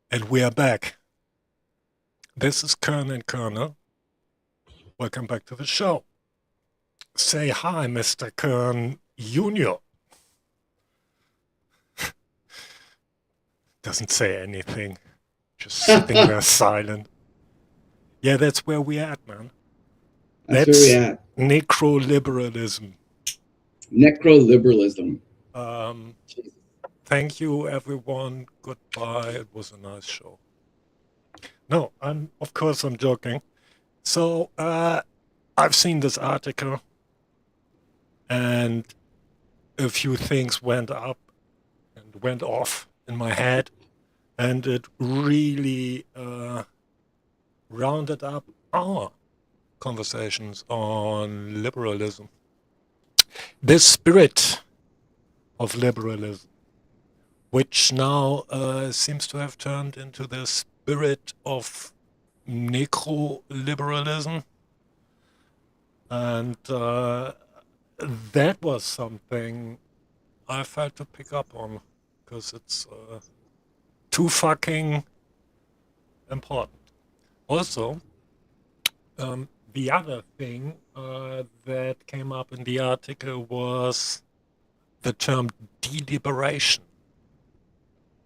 And we are back. This is Kern and Kernel. Welcome back to the show. Say hi, Mr. Kern Jr. Doesn't say anything. Just sitting there silent. Yeah, that's where we at, man. That's where we That's at. necroliberalism. Necroliberalism. Um, Thank you, everyone. Goodbye. It was a nice show. No, of course I'm joking. So, I've seen this article and a few things went up and went off in my head, and it really rounded up our conversations on liberalism. This spirit of liberalism, which now seems to have turned into the spirit of necroliberalism. And that was something I felt to pick up on because it's too fucking important. Also, the other thing that came up in the article was the term deliberation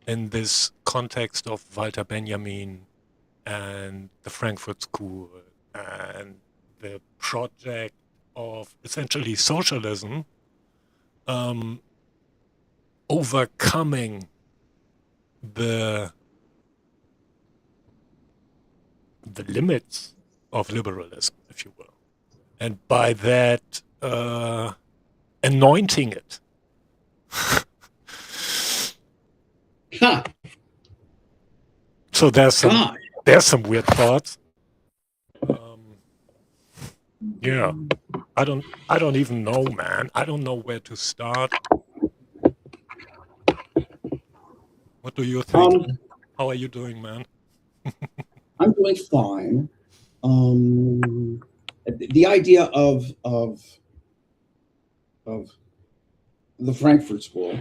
in this context of Walter Benjamin and the Frankfurt School and the project of essentially socialism overcoming the limits of liberalism, if you will, and by that anointing it. Ha! So there's some weird thoughts. Yeah, I don't even know, man. I don't know where to start. What do you think? How are you doing, man? I'm doing fine. The idea of the Frankfurt School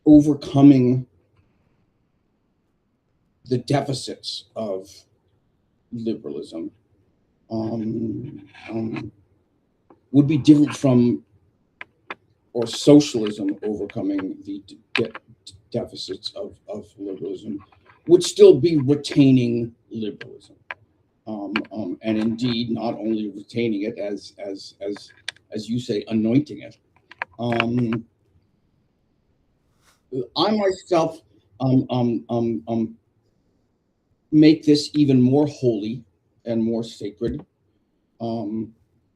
overcoming the deficits of liberalism would be different from, or socialism overcoming the deficits of liberalism would still be retaining liberalism, and indeed not only retaining it as you say, anointing it. I myself make this even more holy and more sacred, and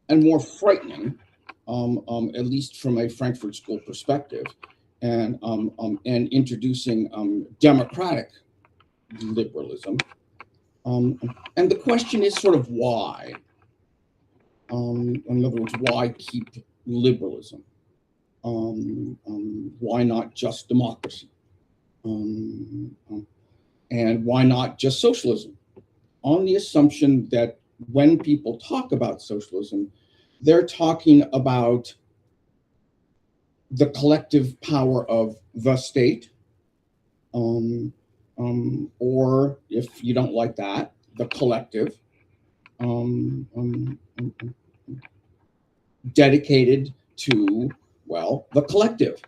more frightening, at least from a Frankfurt School perspective, and introducing democratic liberalism. And the question is sort of why. In other words, why keep liberalism? Why not just democracy? And why not just socialism? On the assumption that when people talk about socialism, they're talking about the collective power of the state, or if you don't like that, the collective, dedicated to, well, the collective,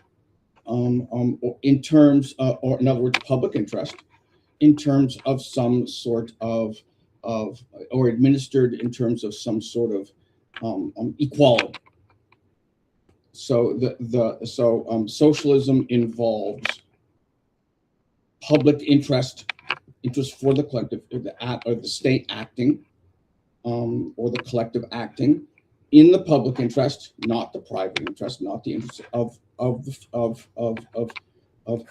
in terms, or in other words, public interest, in terms of some sort of or administered in terms of some sort of equality. So socialism involves public interest for the collective, or the state acting, or the collective acting in the public interest, not the private interest, not the interest of the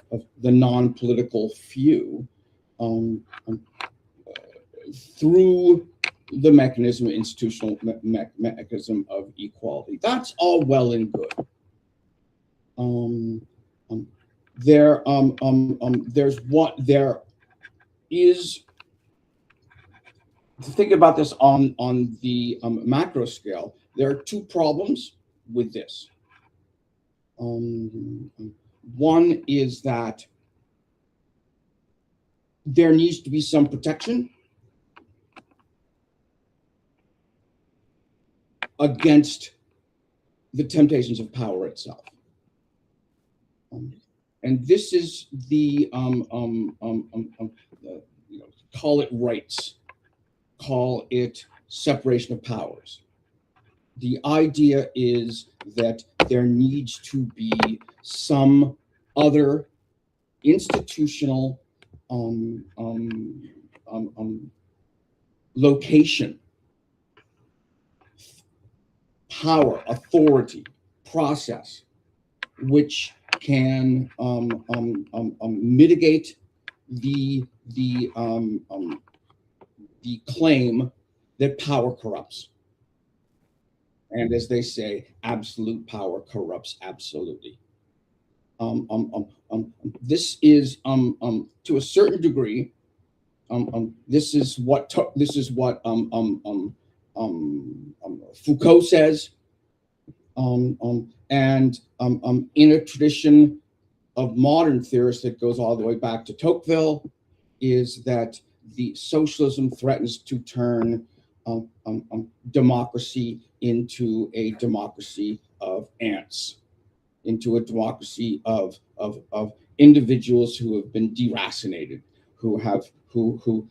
non-political few, through the mechanism, institutional mechanism of equality. That's all well and good. There is, to think about this on the macro scale, there are two problems with this. One is that there needs to be some protection against the temptations of power itself. And this is the, call it rights, call it separation of powers. The idea is that there needs to be some other institutional location, power, authority, process, which can mitigate the claim that power corrupts. And as they say, absolute power corrupts absolutely. This is to a certain degree. This is what Foucault says, and in a tradition of modern theorists that goes all the way back to Tocqueville, is that the socialism threatens to turn democracy into a democracy of ants, into a democracy of individuals who have been deracinated, who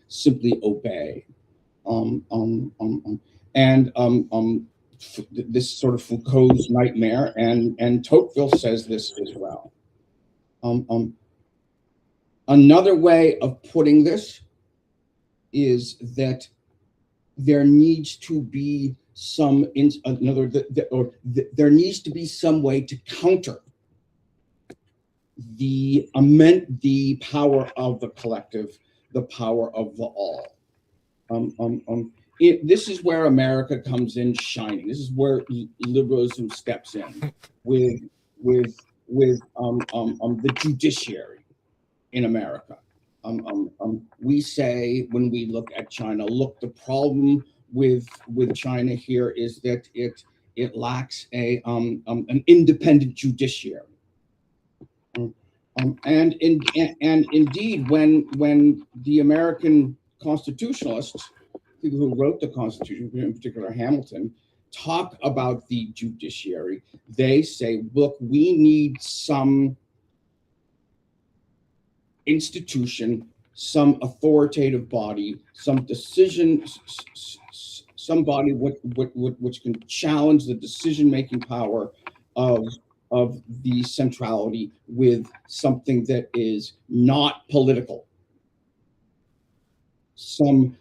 simply obey, this sort of Foucault's nightmare, and Tocqueville says this as well. Another way of putting this is that there needs to be some there needs to be some way to counter the power of the collective, the power of the all. This is where America comes in shining. This is where liberalism steps in with the judiciary in America. We say when we look at China, look, the problem with China here is that it lacks an independent judiciary. And indeed, when the American constitutionalists, people who wrote the Constitution, in particular Hamilton, talk about the judiciary, they say, look, we need some institution, some authoritative body, some decision, somebody which can challenge the decision-making power of the centrality with something that is not political. Some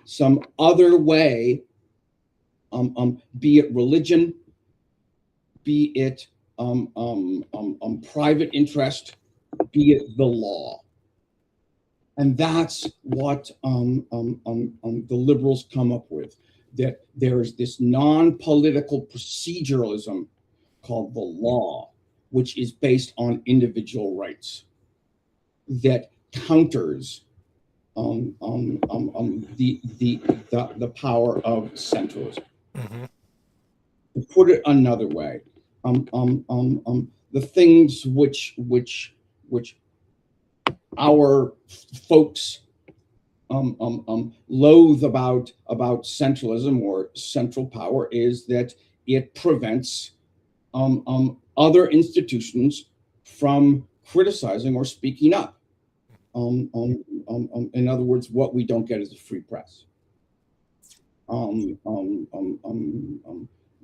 other way, be it religion, be it private interest, be it the law. And that's what the liberals come up with, that there is this non-political proceduralism called the law, which is based on individual rights, that counters the power of centralism. Mm-hmm. To put it another way, the things which our folks loathe about centralism or central power is that it prevents other institutions from criticizing or speaking up. In other words, what we don't get is a free press,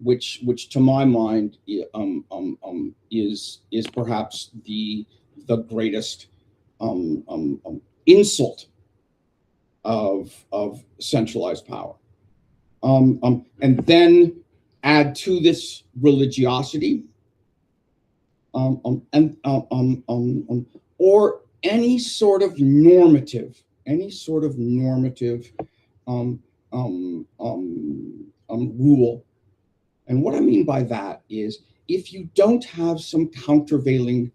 which to my mind is perhaps the greatest insult of centralized power. And then add to this religiosity, or any sort of normative rule. And what I mean by that is, if you don't have some countervailing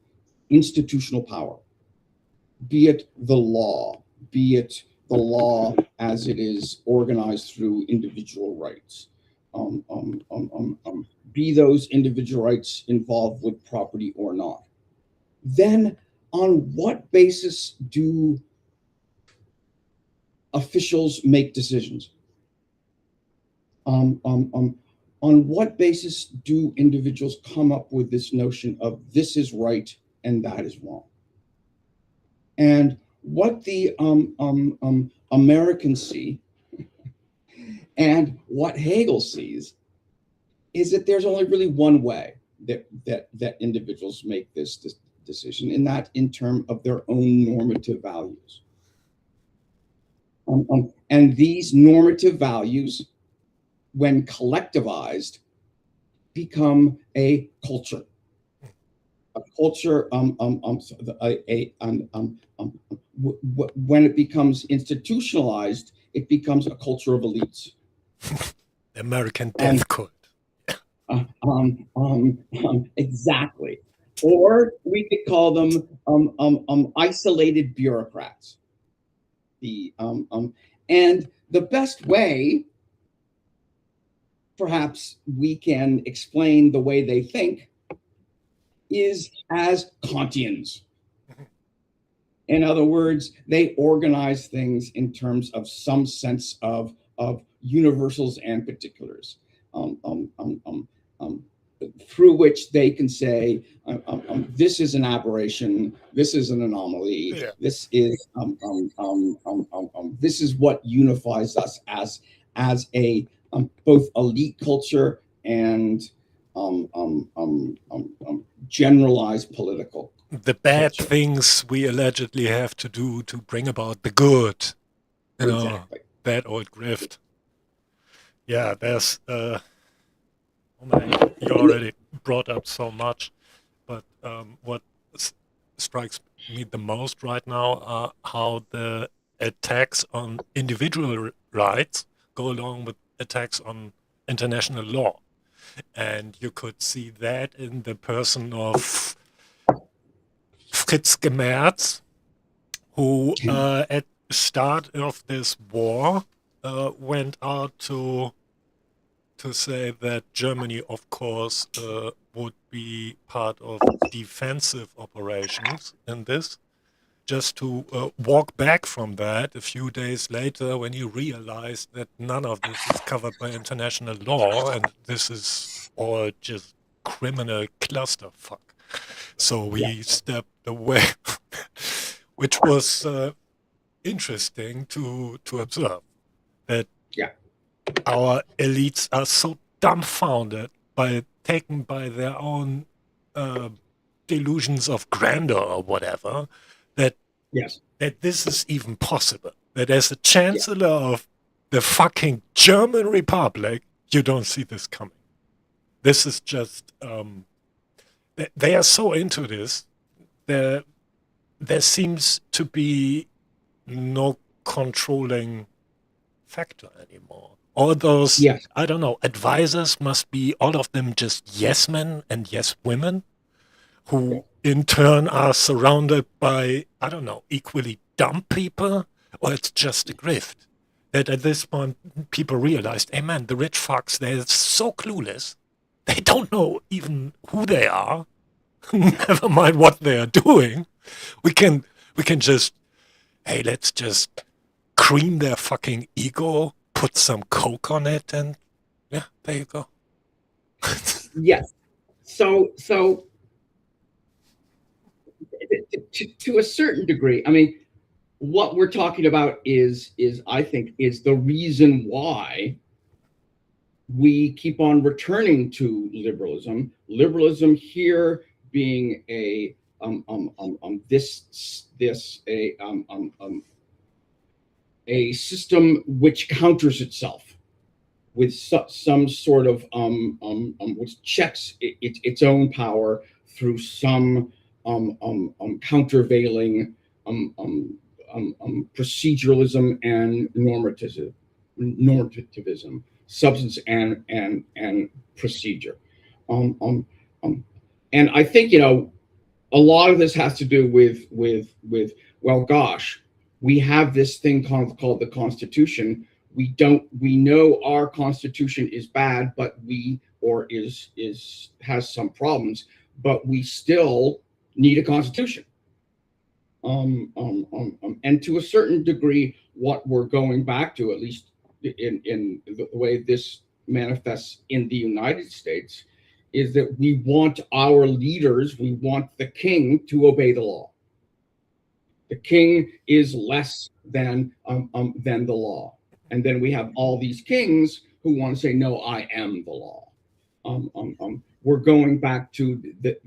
institutional power, be it the law as it is organized through individual rights, be those individual rights involved with property or not, then on what basis do officials make decisions? On what basis do individuals come up with this notion of this is right and that is wrong? And what the Americans see and what Hegel sees is that there's only really one way that individuals make this decision, and that in terms of their own normative values. And these normative values, when collectivized, become a culture. A culture, when it becomes institutionalized, it becomes a culture of elites. American death cult. Exactly. Or we could call them isolated bureaucrats. And the best way, perhaps we can explain the way they think, is as Kantians. In other words, they organize things in terms of some sense of universals and particulars, through which they can say, this is an aberration, this is an anomaly, Yeah. this is this is what unifies us as a both elite culture and generalized political. The bad culture. things we allegedly have to do to bring about the good. You know, Exactly. that old grift. Yeah, there's oh man, you already brought up so much, but what strikes me the most right now are how the attacks on individual rights go along with attacks on international law. And you could see that in the person of Fritz Gemerz, who at the start of this war went out to say that Germany, of course, would be part of defensive operations in this, just to walk back from that a few days later when he realized that none of this is covered by international law and this is all just criminal clusterfuck. So we stepped away, which was interesting to observe that our elites are so dumbfounded taken by their own delusions of grandeur or whatever, that that this is even possible. That as a chancellor of the fucking German Republic, you don't see this coming. This is just they are so into this. There seems to be no controlling factor anymore. All those, I don't know, advisors must be all of them just yes men and yes women, who in turn are surrounded by, I don't know, equally dumb people, or it's just a grift. That at this point people realized, hey man, the rich fucks, they're so clueless, they don't know even who they are, never mind what they are doing. We can just, hey, let's just cream their fucking ego, put some coke on it, and yeah, there you go. Yes. So to a certain degree, I mean, what we're talking about is I think is the reason why we keep on returning to liberalism. Liberalism here being a a system which counters itself with some sort of which checks its own power through some countervailing proceduralism and normativism, substance and procedure, and I think a lot of this has to do with well, gosh, we have this thing called the Constitution. We know our Constitution is bad, but has some problems, but we still need a Constitution. And to a certain degree, what we're going back to, at least in the way this manifests in the United States, is that we want our leaders, we want the king to obey the law. The king is less than the law, and then we have all these kings who want to say, "No, I am the law." We're going back to the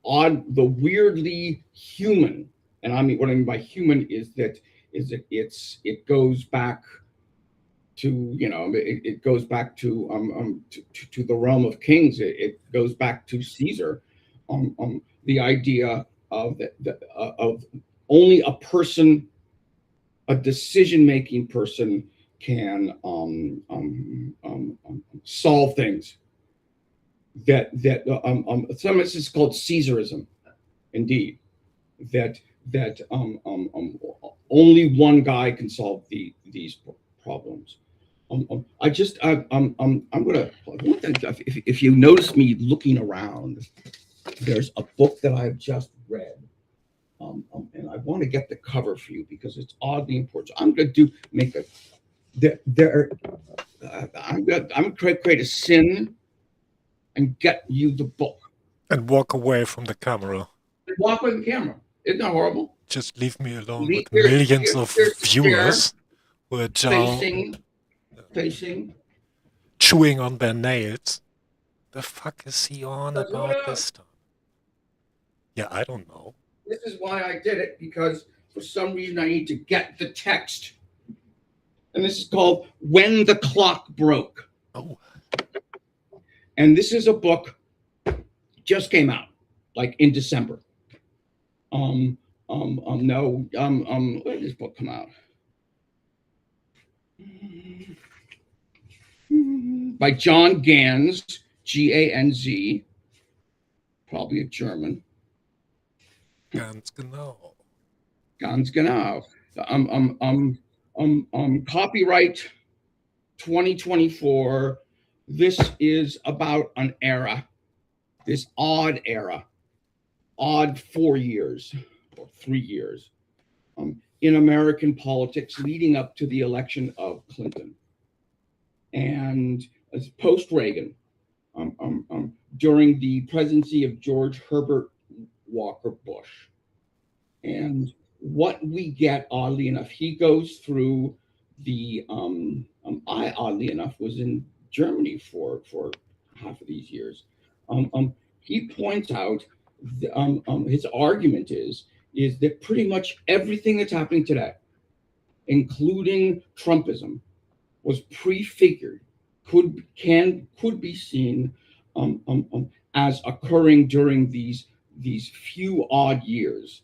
odd, the weirdly human, and I mean what I mean by human is that it goes back to, you know, it goes back to the realm of kings. It goes back to Caesar. The idea of of only a person, a decision-making person, can solve things. Some of this is called Caesarism, indeed. That only one guy can solve these problems. I just I'm gonna, if you notice me looking around, there's a book that I've just read, and I want to get the cover for you because it's oddly important. So I'm going to I'm going to create a sin and get you the book. And walk away from the camera. Walk away from the camera. Isn't that horrible? Just leave me alone with millions of viewers who are facing, chewing on their nails. The fuck is he on about this stuff? Yeah, I don't know. This is why I did it, because for some reason I need to get the text. And this is called When the Clock Broke. Oh. And this is a book just came out, like in December. When did this book come out? By John Ganz, G-A-N-Z, probably a German. Ganz genau. Ganz genau. Copyright 2024. This is about an era, this odd era, odd 4 years or 3 years in American politics leading up to the election of Clinton. And as post-Reagan, during the presidency of George Herbert Walker Bush. And what we get, oddly enough, he goes through the, I, oddly enough, was in Germany for half of these years. He points out, his argument is that pretty much everything that's happening today, including Trumpism, was prefigured, could be seen as occurring during these few odd years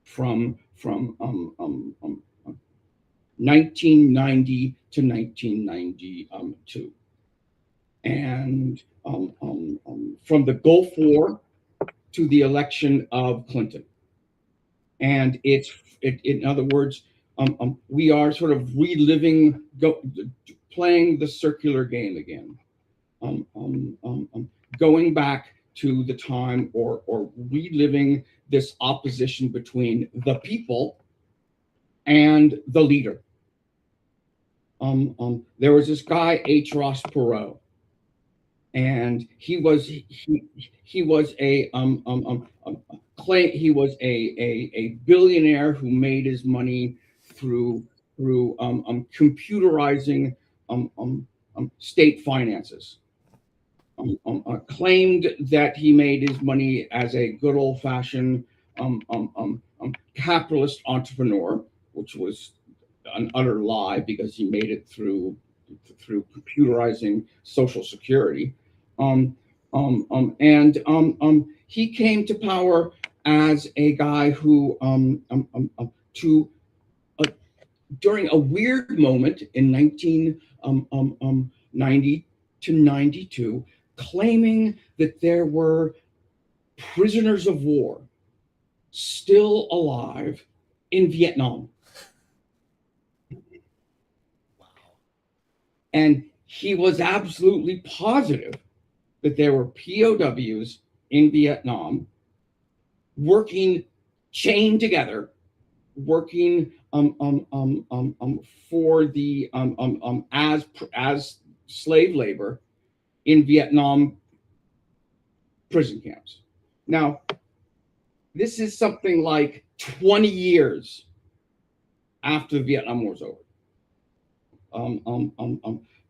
from 1990 to 1992, and from the Gulf War to the election of Clinton. And in other words, we are sort of reliving, playing the circular game again, going back to the time or reliving this opposition between the people and the leader. There was this guy, H. Ross Perot, and he was a billionaire who made his money through computerizing state finances. Claimed that he made his money as a good old-fashioned capitalist entrepreneur, which was an utter lie because he made it through computerizing Social Security. He came to power as a guy who, during a weird moment in 1990 to 92, claiming that there were prisoners of war still alive in Vietnam. Wow. And he was absolutely positive that there were POWs in Vietnam working chained together, working for the as slave labor in Vietnam prison camps. Now, this is something like 20 years after the Vietnam War is over.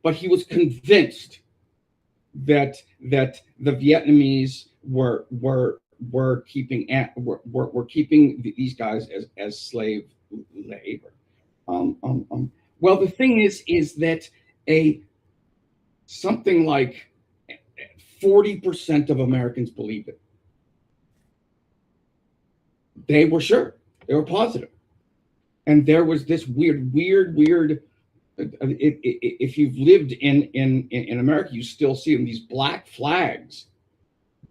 But he was convinced that the Vietnamese were keeping these guys as slave labor. Well, the thing is that something like 40% of Americans believed it. They were sure. They were positive. And there was this weird. If you've lived in America, you still see them, these black flags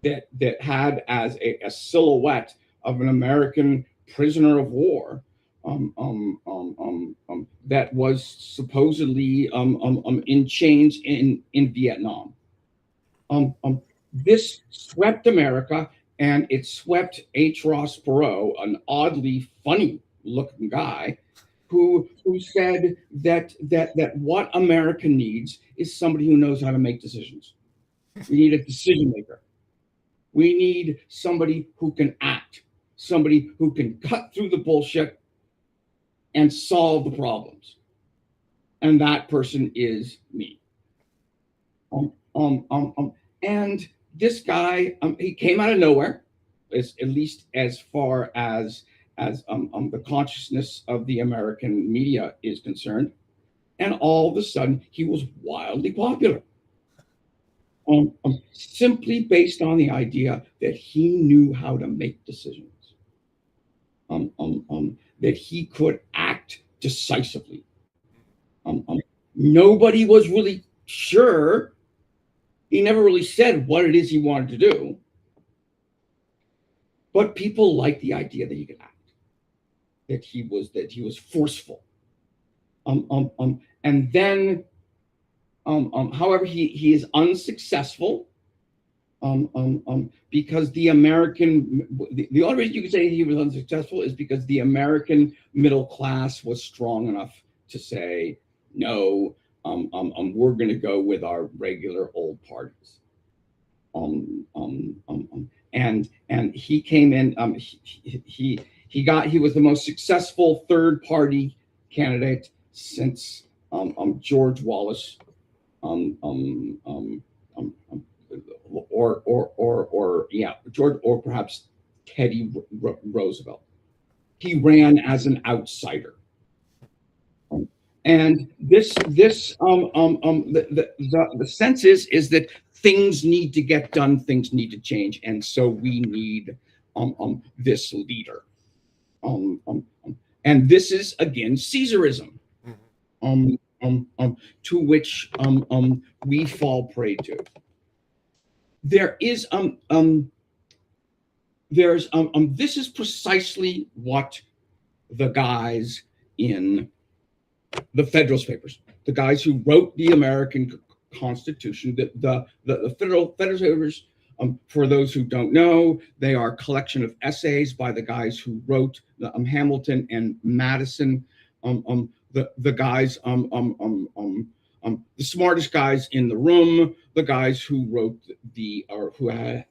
that had as a silhouette of an American prisoner of war that was supposedly in chains in Vietnam. This swept America, and it swept H. Ross Perot, an oddly funny-looking guy, who said that what America needs is somebody who knows how to make decisions. We need a decision maker. We need somebody who can act, somebody who can cut through the bullshit and solve the problems. And that person is me. And this guy, he came out of nowhere, at least as far as the consciousness of the American media is concerned. And all of a sudden, he was wildly popular. Simply based on the idea that he knew how to make decisions, that he could act decisively. Nobody was really sure. He never really said what it is he wanted to do, but people liked the idea that he could act, that he was forceful. And then, however, he is unsuccessful because the only reason you can say he was unsuccessful is because the American middle class was strong enough to say, no, we're going to go with our regular old parties. And he came in. He was the most successful third party candidate since George Wallace, George, or perhaps Teddy Roosevelt. He ran as an outsider. And the sense is that things need to get done, things need to change, and so we need this leader. And this is again Caesarism, to which we fall prey to. There is this is precisely what the guys in the Federalist Papers, the guys who wrote the American Constitution, the Federalist Papers, for those who don't know, they are a collection of essays by the guys who wrote Hamilton and Madison, the guys, the smartest guys in the room, the guys who wrote who had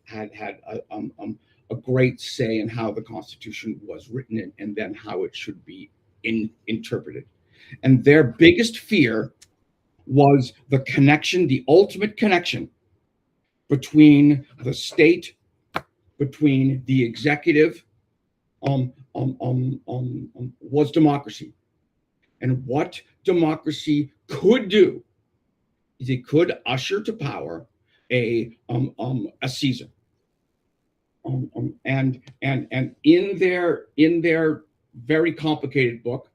a great say in how the Constitution was written and then how it should be interpreted. And their biggest fear was the connection, the ultimate connection between the state, between the executive, was democracy. And what democracy could do is it could usher to power a Caesar. And in their very complicated book,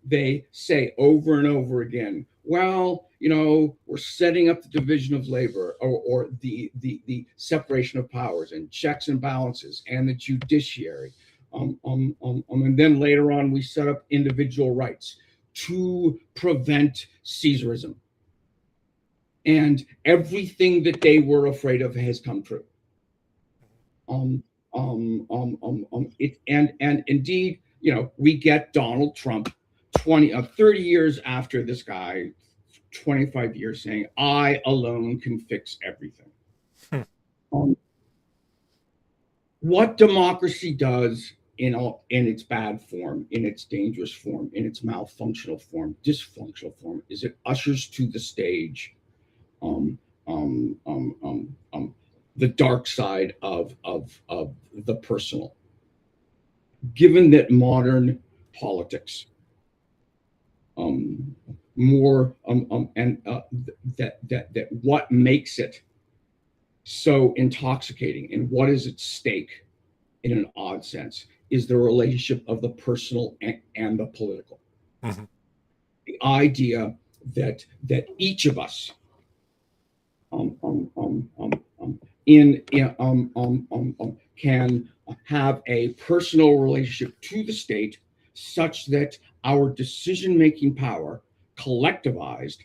they say over and over again, well, we're setting up the division of labor or the separation of powers and checks and balances and the judiciary. And then later on, we set up individual rights to prevent Caesarism. And everything that they were afraid of has come true. And indeed, we get Donald Trump 30 years after this guy, 25 years, saying, "I alone can fix everything." What democracy does in its bad form, in its dangerous form, in its malfunctional form, dysfunctional form, is it ushers to the stage the dark side of the personal. Given that modern politics that what makes it so intoxicating and what is at stake in an odd sense is the relationship of the personal and the political. Mm-hmm. The idea that each of us can have a personal relationship to the state such that our decision-making power, collectivized,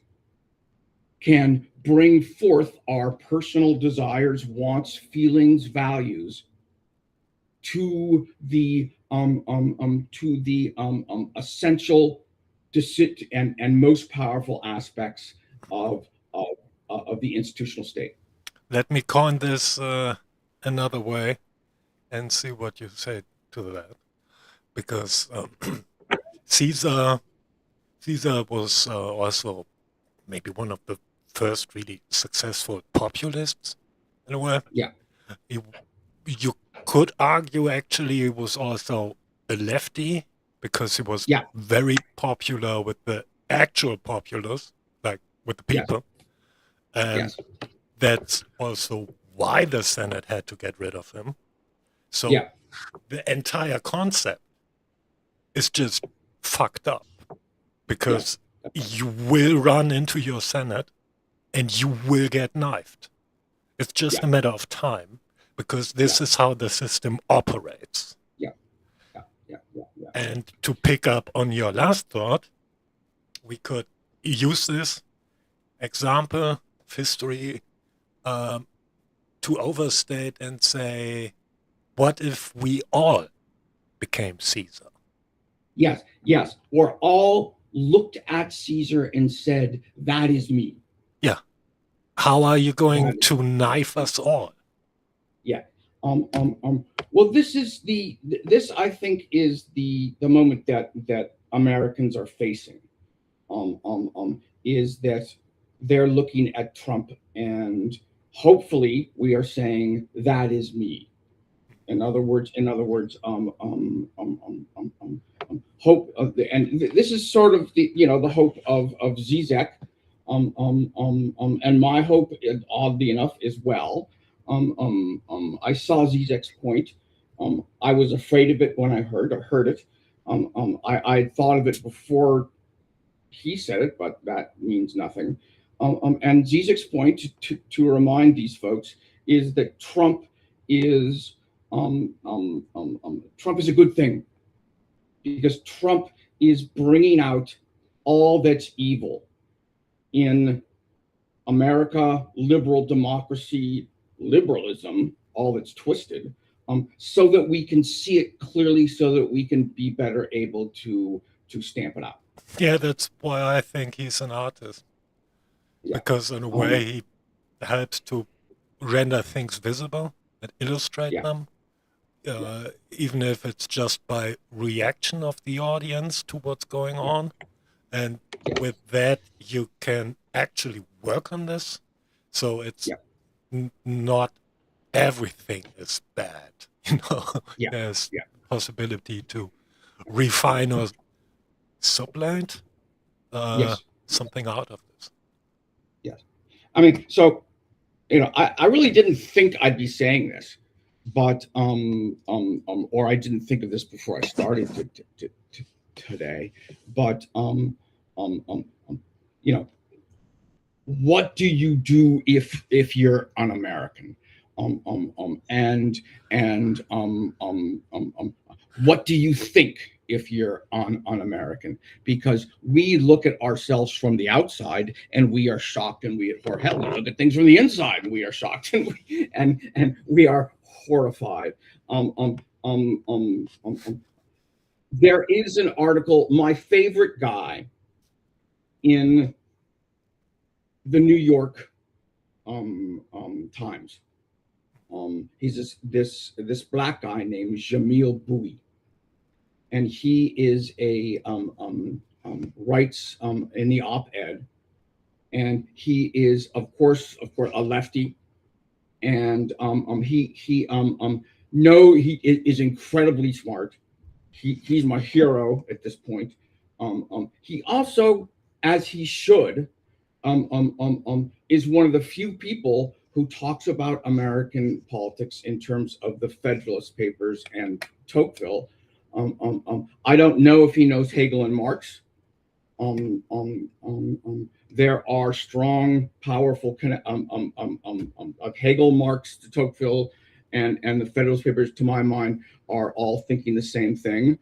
can bring forth our personal desires, wants, feelings, values to the essential and most powerful aspects of the institutional state. Let me coin this another way and see what you say to that, because Caesar was also maybe one of the first really successful populists in a way. Yeah. You could argue actually he was also a lefty, because he was very popular with the actual populace, like with the people. And that's also why the Senate had to get rid of him. So the entire concept is just fucked up, because you will run into your Senate and you will get knifed. It's just a matter of time, because this is how the system operates. And to pick up on your last thought, we could use this example of history to overstate and say, what if we all became Caesar? Yes, or all looked at Caesar and said, "That is me." Yeah. How are you going to knife us all? Yeah. Well, this I think is the moment that Americans are facing. Is that they're looking at Trump, and hopefully we are saying, "That is me." In other words, hope of and this is sort of the hope of Zizek, and my hope, oddly enough, as well. I saw Zizek's point. I was afraid of it when I heard it. I thought of it before he said it, but that means nothing. And Zizek's point to remind these folks is that Trump is a good thing, because Trump is bringing out all that's evil in America, liberal democracy, liberalism, all that's twisted, so that we can see it clearly, so that we can be better able to stamp it out. Yeah, that's why I think he's an artist. Because in a way he helps to render things visible and illustrate them. Even if it's just by reaction of the audience to what's going on. And with that, you can actually work on this. So it's not everything is bad. There's possibility to refine or sublimate something out of this. Yes. I mean, so, I really didn't think I'd be saying this, but or I didn't think of this before I started today, but what do you do if you're un-American? What do you think if you're un-American? Because we look at ourselves from the outside and we are shocked, and we look at things from the inside and we are shocked, and we are horrified. There is an article, my favorite guy in the New York Times. He's this black guy named Jamil Bowie, and he is a writes in the op-ed, and he is of course a lefty, and he is incredibly smart. He's my hero at this point. He also, as he should, is one of the few people who talks about American politics in terms of the Federalist Papers and Tocqueville. I don't know if he knows Hegel and Marx. There are strong, powerful of Hegel, Marx, Tocqueville, and the Federalist Papers, to my mind, are all thinking the same thing.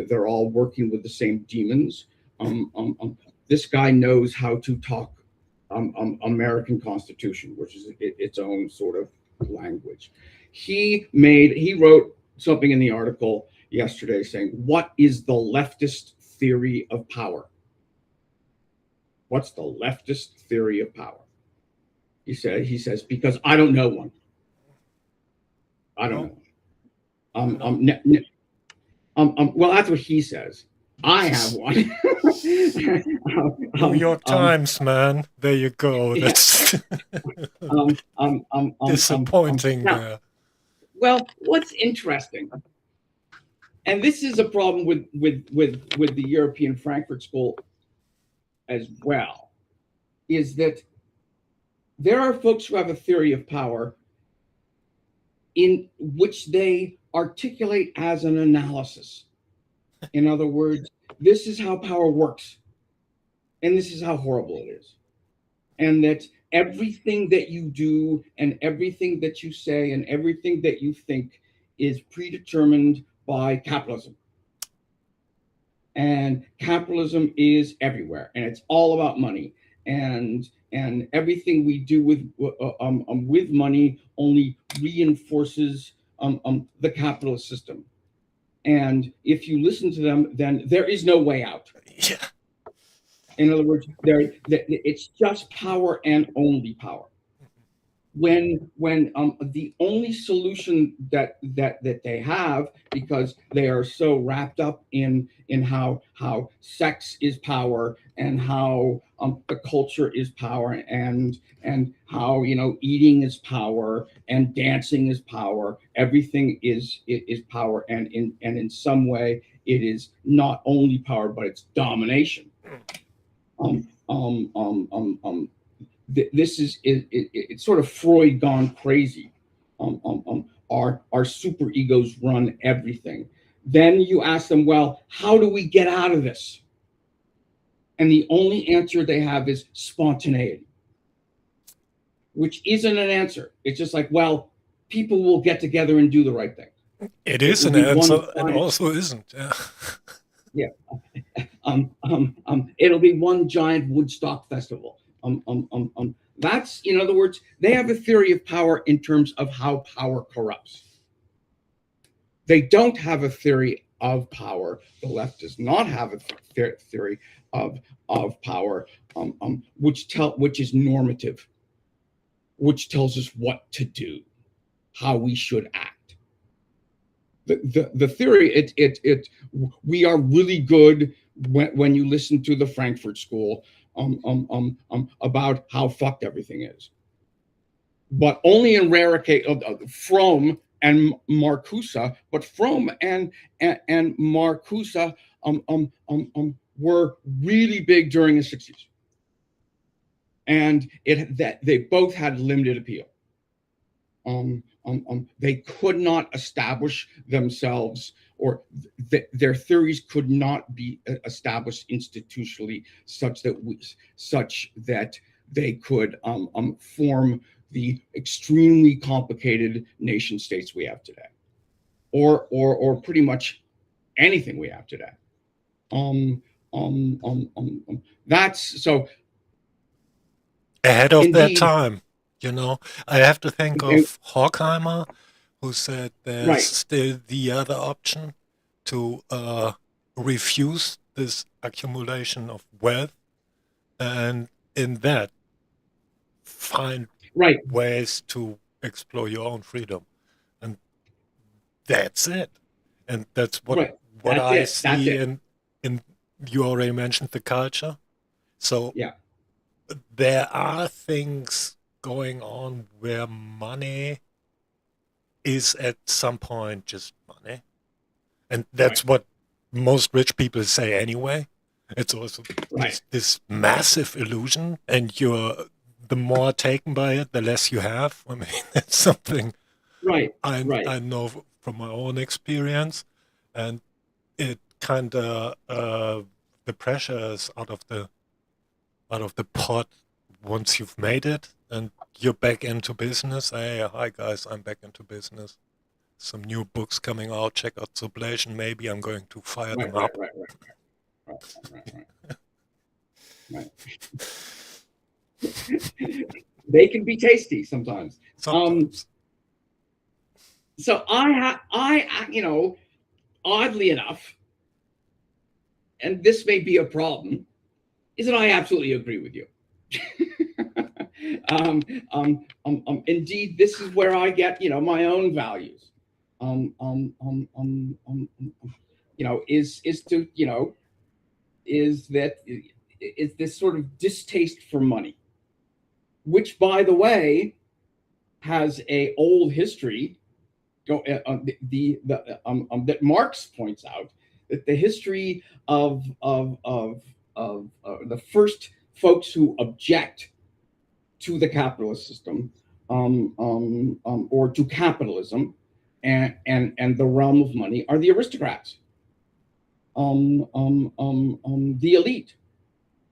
They're all working with the same demons. This guy knows how to talk American Constitution, which is its own sort of language. He wrote something in the article yesterday saying, "What is the leftist theory of power?" What's the leftist theory of power? He says, because I don't know one. I don't know. Well, that's what he says. I have one. New York Times, man. There you go. That's disappointing there. Well, what's interesting, and this is a problem with the European Frankfurt School as well, is that there are folks who have a theory of power in which they articulate as an analysis. In other words, this is how power works, and this is how horrible it is, and that everything that you do and everything that you say and everything that you think is predetermined by capitalism. And capitalism is everywhere, and it's all about money, and everything we do with money only reinforces the capitalist system. And if you listen to them, then there is no way out. Yeah. In other words, it's just power and only power. When the only solution that they have, because they are so wrapped up in how sex is power and how the culture is power and how eating is power and dancing is power, everything is power, and in some way it is not only power but it's domination. This is it's sort of Freud gone crazy. Our super egos run everything. Then you ask them, well, how do we get out of this? And the only answer they have is spontaneity, which isn't an answer. It's just like, well, people will get together and do the right thing. It is an answer, and also isn't. Yeah. It'll be one giant Woodstock festival. That's, in other words, they have a theory of power in terms of how power corrupts. They don't have a theory of power. The left does not have a theory of power, which is normative, which tells us what to do, how we should act. The theory, we are really good when you listen to the Frankfurt School about how fucked everything is, but only in rare case. Fromm and Marcuse, but Fromm and Marcuse were really big during the 60s, and that they both had limited appeal. They could not establish themselves, or their theories could not be established institutionally such that they could form the extremely complicated nation states we have today, or pretty much anything we have today. That's so ahead of their time. I have to think of Horkheimer, who said there's Right. still the other option to refuse this accumulation of wealth, and in that find Right. ways to explore your own freedom. And that's it. And that's Right. what That's I it. That's see it. in you already mentioned the culture. So Yeah. there are things going on where money is at some point just money. And that's Right. what most rich people say anyway. It's also Right. this massive illusion, and you're the more taken by it, the less you have. I mean, that's something Right. I know from my own experience, and it kind of the pressure is out of the pot once you've made it, and you're back into business. Hey, hi guys, I'm back into business. Some new books coming out. Check out Sublation. Maybe I'm going to fire Right. them Right. up. Right. Right. Right. Right. Right. They can be tasty sometimes. Sometimes. So oddly enough, and this may be a problem, is that I absolutely agree with you. Indeed, this is where I get, my own values. Is this sort of distaste for money, which, by the way, has a old history. That Marx points out that the history of the first folks who object to the capitalist system, or to capitalism, and the realm of money are the aristocrats, the elite,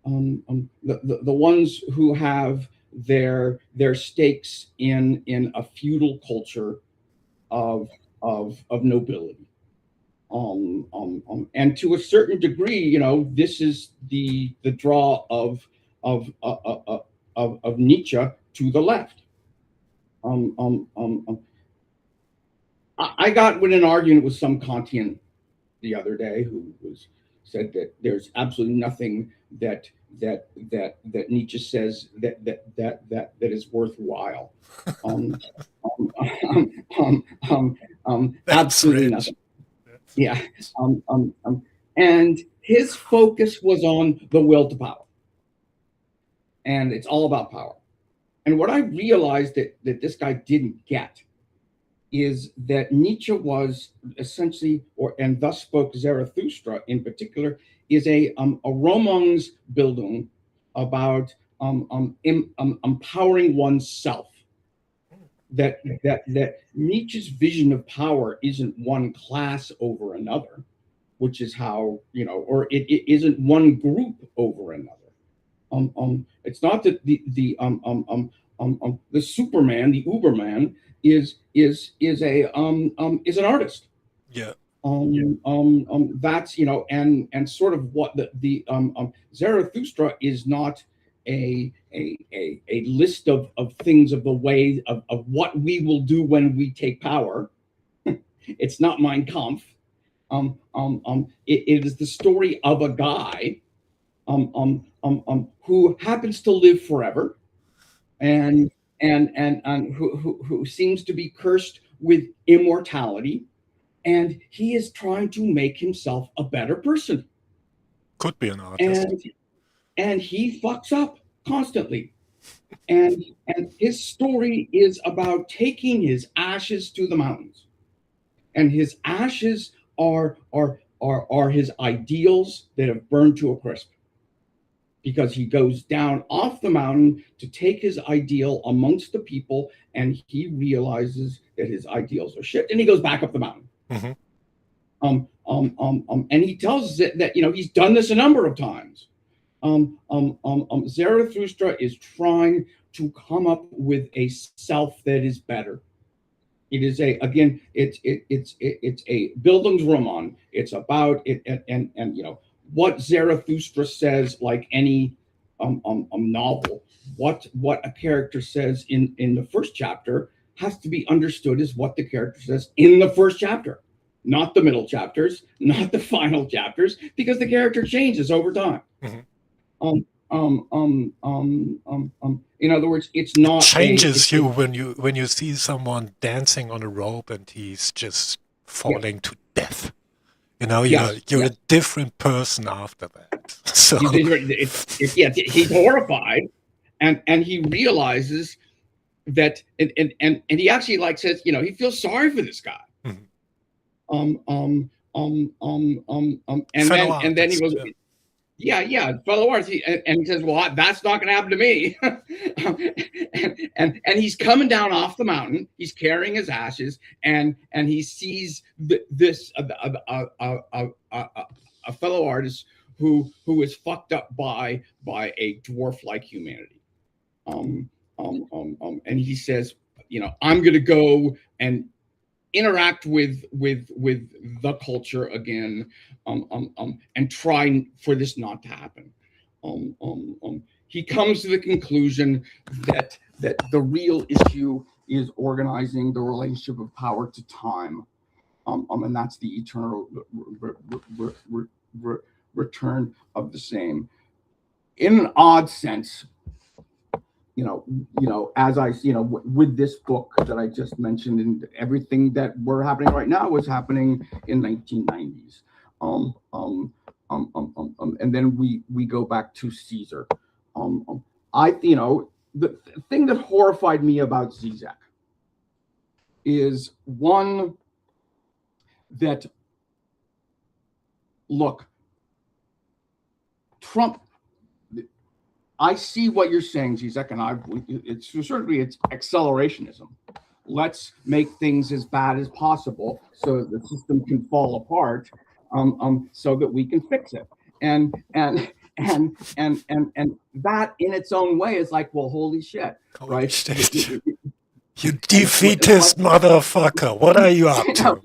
the ones who have their stakes in a feudal culture of nobility. And to a certain degree, this is the draw of Nietzsche to the left. I got in an argument with some Kantian the other day who said that there's absolutely nothing that Nietzsche says that is worthwhile. Absolutely nothing. Yeah. And his focus was on the will to power. And it's all about power. And what I realized that this guy didn't get is that Nietzsche was essentially, and thus spoke Zarathustra in particular, is a Romangsbildung about empowering oneself. That Nietzsche's vision of power isn't one class over another, which is how, or it isn't one group over another. It's not that the Superman, the Uberman, is an artist. Yeah. That's, and sort of what the Zarathustra is not a list of things of the way of what we will do when we take power. It's not Mein Kampf. It is the story of a guy who happens to live forever, and who seems to be cursed with immortality, and he is trying to make himself a better person. Could be an artist. And he fucks up constantly. And his story is about taking his ashes to the mountains. And his ashes are his ideals that have burned to a crisp. Because he goes down off the mountain to take his ideal amongst the people, and he realizes that his ideals are shit, and he goes back up the mountain. Mm-hmm. And he tells us that he's done this a number of times. Zarathustra is trying to come up with a self that is better. It is it's a Bildungsroman. It's about it, and what Zarathustra says, like any novel, what a character says in the first chapter has to be understood as what the character says in the first chapter, not the middle chapters, not the final chapters, because the character changes over time. In other words, it's not changes you when you see someone dancing on a rope and he's just falling to death. You know, you're a different person after that. So he's horrified, and he realizes that, and he actually like says, you know, he feels sorry for this guy. And then he goes, fellow artists, and he says, well, that's not going to happen to me. and he's coming down off the mountain. He's carrying his ashes, and he sees this a fellow artist who is fucked up by a dwarf-like humanity. And he says, you know, I'm going to go and interact with the culture again, and try for this not to happen. He comes to the conclusion that the real issue is organizing the relationship of power to time, and that's the eternal return of the same. In an odd sense, you know, as I, you know, with this book that I just mentioned, and everything that we're happening right now was happening in 1990s. And then we go back to Caesar. You know, the thing that horrified me about Zizek is, one, that, look, Trump, I see what you're saying, Zizek, and it's accelerationism. Let's make things as bad as possible so the system can fall apart, so that we can fix it. And that in its own way is like, well, holy shit, right? You defeatist motherfucker! What are you up to?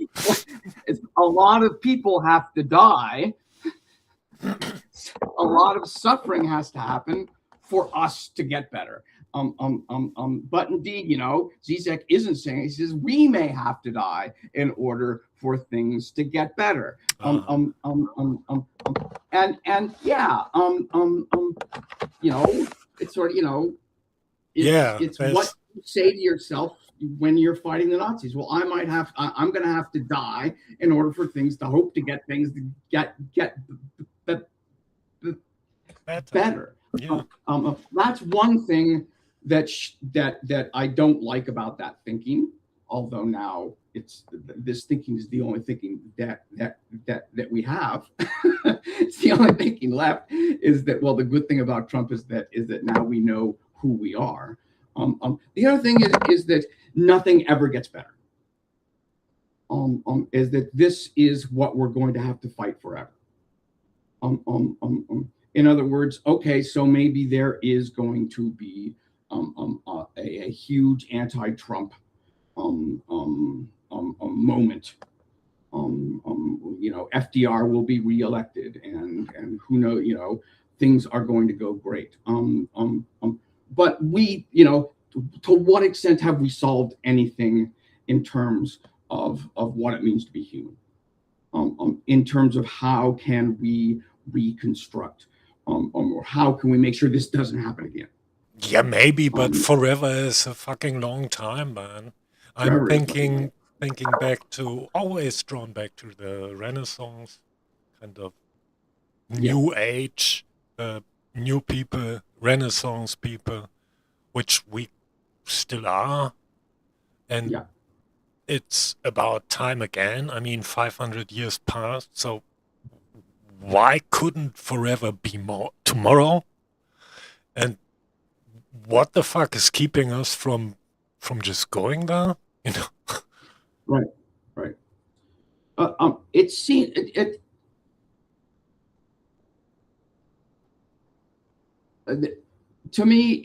A lot of people have to die. A lot of suffering has to happen for us to get better. But indeed, you know, Zizek isn't saying, he says we may have to die in order for things to get better. You know, it's sort of, you know, it's what you say to yourself when you're fighting the Nazis. Well, I'm going to have to die in order for things to hope to get things to get better. Yeah. That's one thing that I don't like about that thinking. Although now this thinking is the only thinking that we have. It's the only thinking left. Is that, well, the good thing about Trump is that now we know who we are. The other thing is that nothing ever gets better. Is that this is what we're going to have to fight forever. In other words, okay, so maybe there is going to be a huge anti-Trump moment. You know, FDR will be reelected, and who knows, you know, things are going to go great. But we, you know, to what extent have we solved anything in terms of what it means to be human? In terms of how can we reconstruct, or how can we make sure this doesn't happen again? Yeah, maybe, but forever is a fucking long time, man. I'm thinking back to, always drawn back to the Renaissance, kind of new age, new people, Renaissance people, which we still are. And it's about time again. I mean, 500 years passed, so why couldn't forever be more tomorrow? And what the fuck is keeping us from just going there? You know? Right. It seems to me,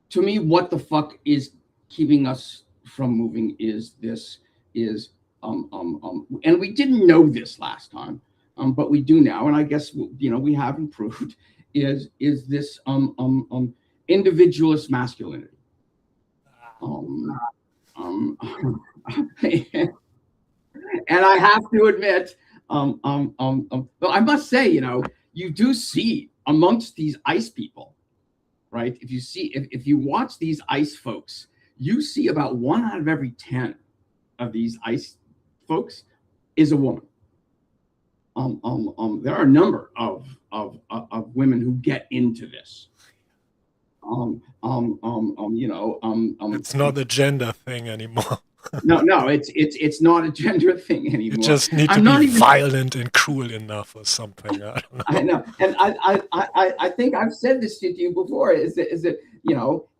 to me, what the fuck is keeping us from moving is and we didn't know this last time, but we do now, and I guess, you know, we have improved. Is this individualist masculinity. And I have to admit, but I must say, you do see amongst these ICE people, right? If you watch these ICE folks, you see about 1 out of every 10 of these ICE folks is a woman. There are a number of women who get into this. It's not a gender thing anymore. No, it's not a gender thing anymore. You just need to be violent and cruel enough or something. I don't know. I know, and I think I've said this to you before. Is that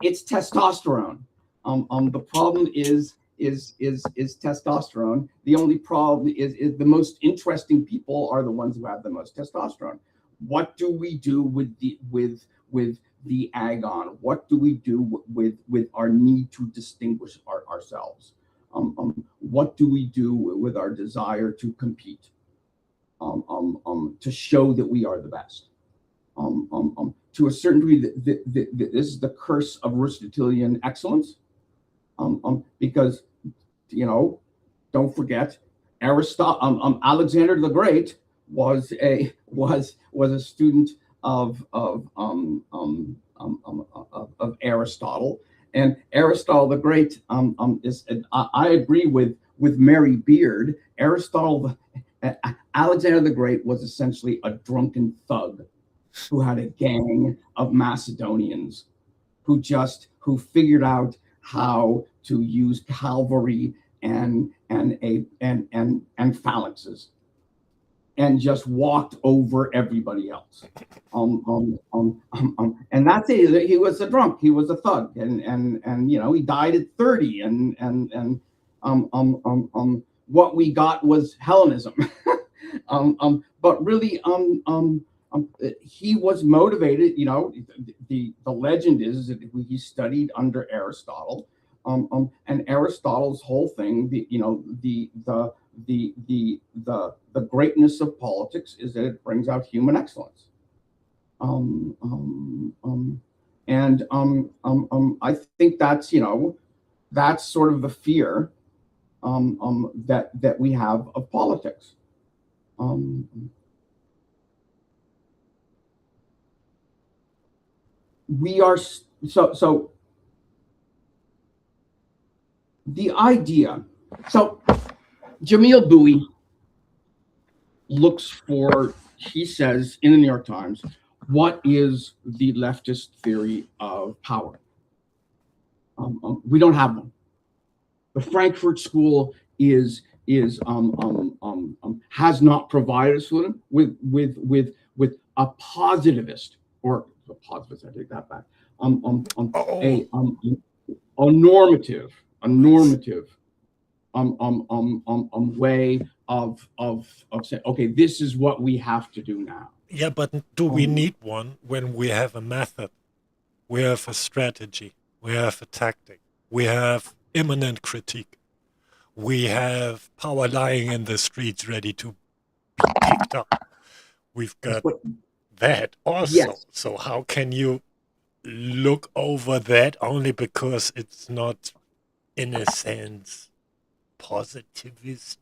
it's testosterone. The problem is testosterone. The only problem is the most interesting people are the ones who have the most testosterone. What do we do with the agon? What do we do with our need to distinguish ourselves? What do we do with our desire to compete? To show that we are the best? To a certain degree, this is the curse of Aristotelian excellence. Because don't forget, Alexander the Great was a student of Aristotle, and Aristotle the Great I agree with Mary Beard. Alexander the Great was essentially a drunken thug who had a gang of Macedonians who figured out how to use cavalry and phalanxes, and just walked over everybody else. And that's it. He was a drunk. He was a thug, and he died at 30. And what we got was Hellenism. But really, he was motivated. The legend is that he studied under Aristotle, and Aristotle's whole thing, the greatness of politics is that it brings out human excellence. I think that's sort of the fear that we have of politics. We are so the idea. So Jamil Bowie looks for, he says in the New York Times, what is the leftist theory of power? We don't have one. The Frankfurt School has not provided us with a positivist, or a positivist, I take that back. A normative way of saying, okay, this is what we have to do now. Yeah, but do we need one when we have a method? We have a strategy. We have a tactic. We have imminent critique. We have power lying in the streets ready to be picked up. We've got that also. Yes. So how can you look over that only because it's not, in a sense, positivist,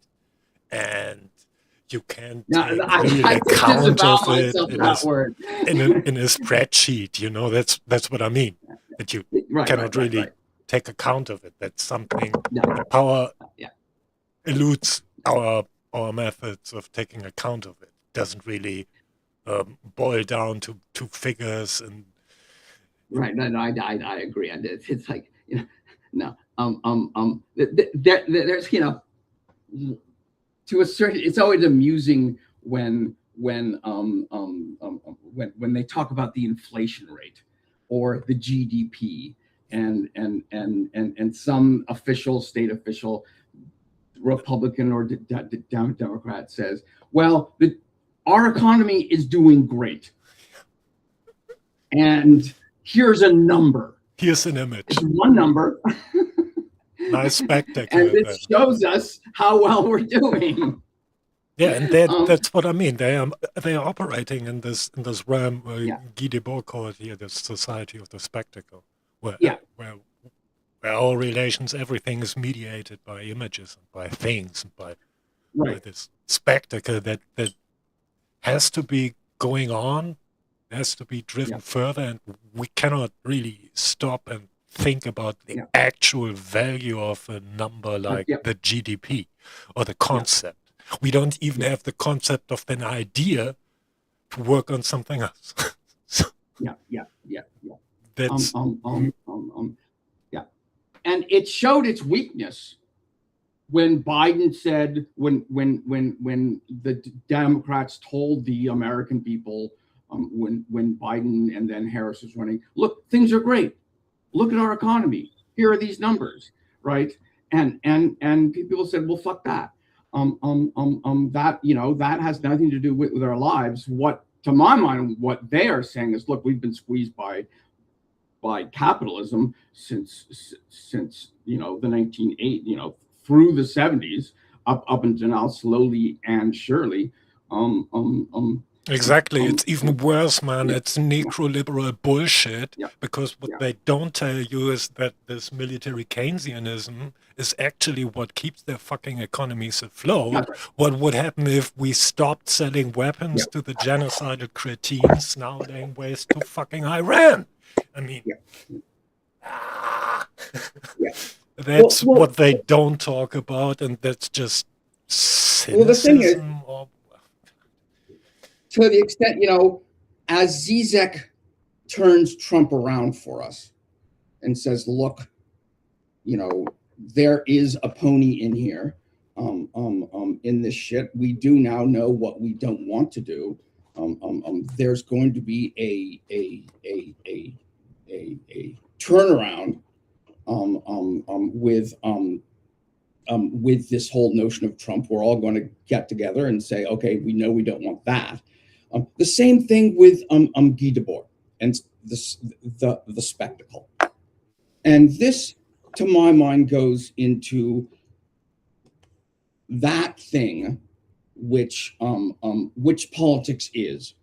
and you can't take real account of it in a spreadsheet? That's what I mean. That you cannot really take account of it. That's something. Power eludes our methods of taking account of it. Doesn't really boil down to figures and. Right. No, I agree. And it's like, no. There's, to a certain, it's always amusing when they talk about the inflation rate or the GDP, and some state official, Republican or Democrat, says, well, our economy is doing great, and here's a number. Here's an image. It's one number. Nice spectacle. And it shows us how well we're doing. Yeah, and that's what I mean. They are operating in this realm Guy Debord called here the society of the spectacle, where where all relations, everything is mediated by images and by things and by this spectacle that has to be going on, has to be driven further, and we cannot really stop and think about the actual value of a number like the GDP or the concept. We don't even have the concept of an idea to work on something else. So that's and it showed its weakness when Biden said, when the Democrats told the American people, when Biden and then Harris was running, look, things are great. Look at our economy. Here are these numbers, right? And people said, well, fuck that. That, that has nothing to do with our lives. What, to my mind, what they are saying is, look, we've been squeezed by capitalism since the 1980s, through the 70s, up until now, slowly and surely. Exactly. It's even worse, man. It's necroliberal bullshit, because what they don't tell you is that this military Keynesianism is actually what keeps their fucking economies afloat. What would happen if we stopped selling weapons to the genocidal cretins now laying waste to fucking Iran? I mean, that's what they don't talk about, and that's just cynicism. Well, the thing is, to the extent, as Zizek turns Trump around for us and says, look, there is a pony in here, in this shit. We do now know what we don't want to do. There's going to be a turnaround with this whole notion of Trump. We're all going to get together and say, okay, we know we don't want that. The same thing with Guy Debord and the spectacle. And this, to my mind, goes into that thing which politics is.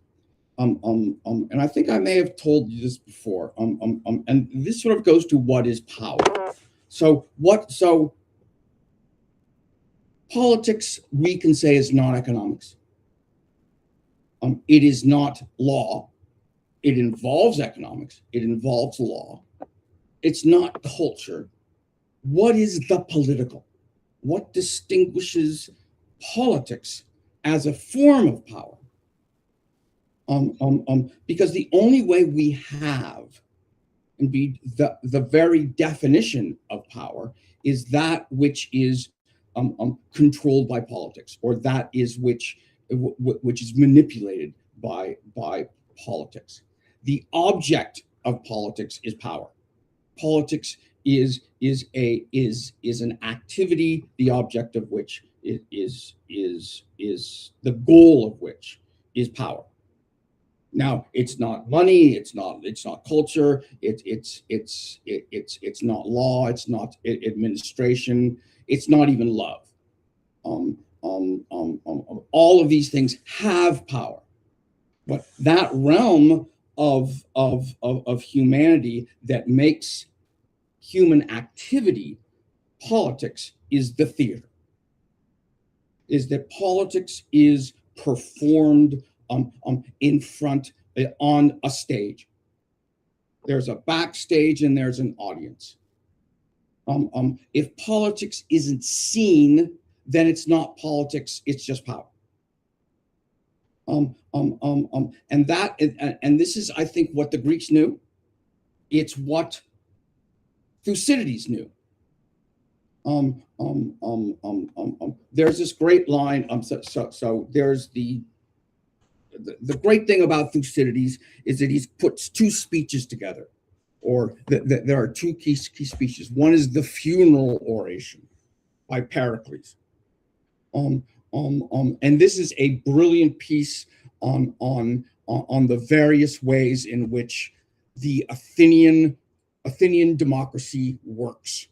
And I think I may have told you this before. And this sort of goes to what is power. So politics, we can say, is not economics. It is not law. It involves economics. It involves law. It's not culture. What is the political? What distinguishes politics as a form of power? Because the only way we have, and be the very definition of power, is that which is controlled by politics, or that is which is manipulated by politics. The object of politics is power. Politics is an activity, the object of which is the goal of which is power. Now, it's not money, it's not culture, it's not law, it's not administration, it's not even love. All of these things have power, but that realm of humanity that makes human activity politics is the theater. Is that politics is performed in front, on a stage. There's a backstage and there's an audience. If politics isn't seen, then it's not politics, it's just power. And this is, I think, what the Greeks knew. It's what Thucydides knew. There's this great line. So there's the great thing about Thucydides is that he puts two speeches together, or there are two key speeches. One is the funeral oration by Pericles. And this is a brilliant piece on the various ways in which the Athenian democracy works.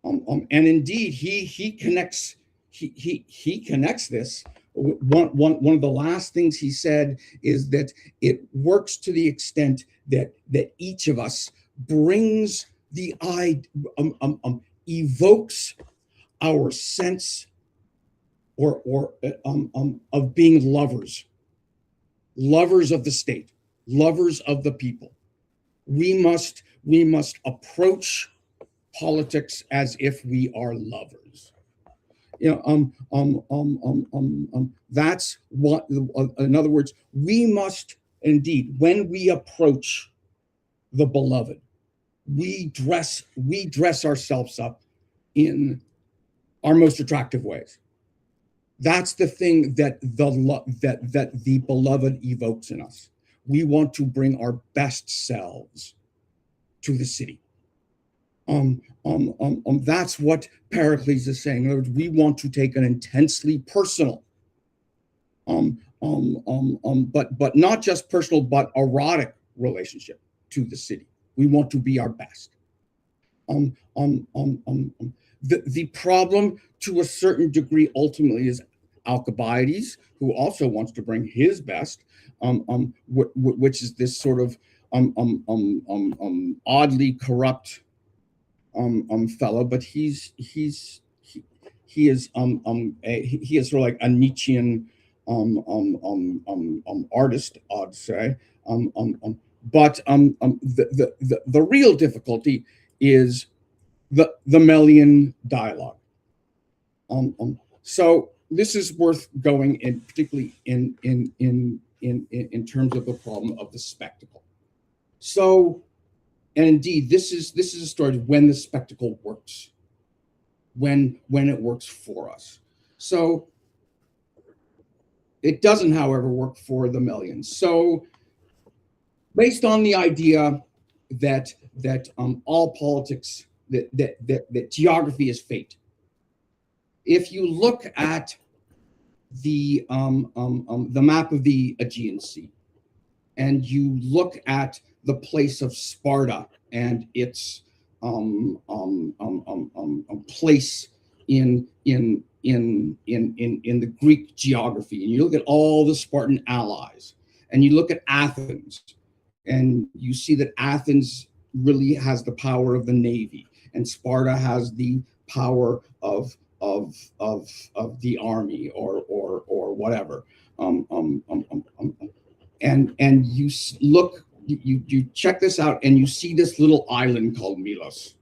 And indeed, he connects he connects this. One of the last things he said is that it works to the extent that each of us brings the evokes our sense of being lovers of the state, lovers of the people. We must approach politics as if we are lovers. That's what, in other words, we must indeed, when we approach the beloved, we dress ourselves up in our most attractive ways. That's the thing that the beloved evokes in us. We want to bring our best selves to the city. That's what Pericles is saying. In other words, we want to take an intensely personal, but not just personal, but erotic relationship to the city. We want to be our best. The problem, to a certain degree, ultimately is Alcibiades, who also wants to bring his best, which is this sort of oddly corrupt fellow, but he is sort of like a Nietzschean artist, I'd say. But the real difficulty is the Melian dialogue. So this is worth going in, particularly in terms of the problem of the spectacle. So, and indeed, this is a story of when the spectacle works, when it works for us. So it doesn't, however, work for the Melians. So, based on the idea that all politics, that geography is fate. If you look at the map of the Aegean Sea, and you look at the place of Sparta and its place in the Greek geography, and you look at all the Spartan allies, and you look at Athens, and you see that Athens really has the power of the navy, and Sparta has the power of the army or whatever. And you look, you check this out, and you see this little island called Milos,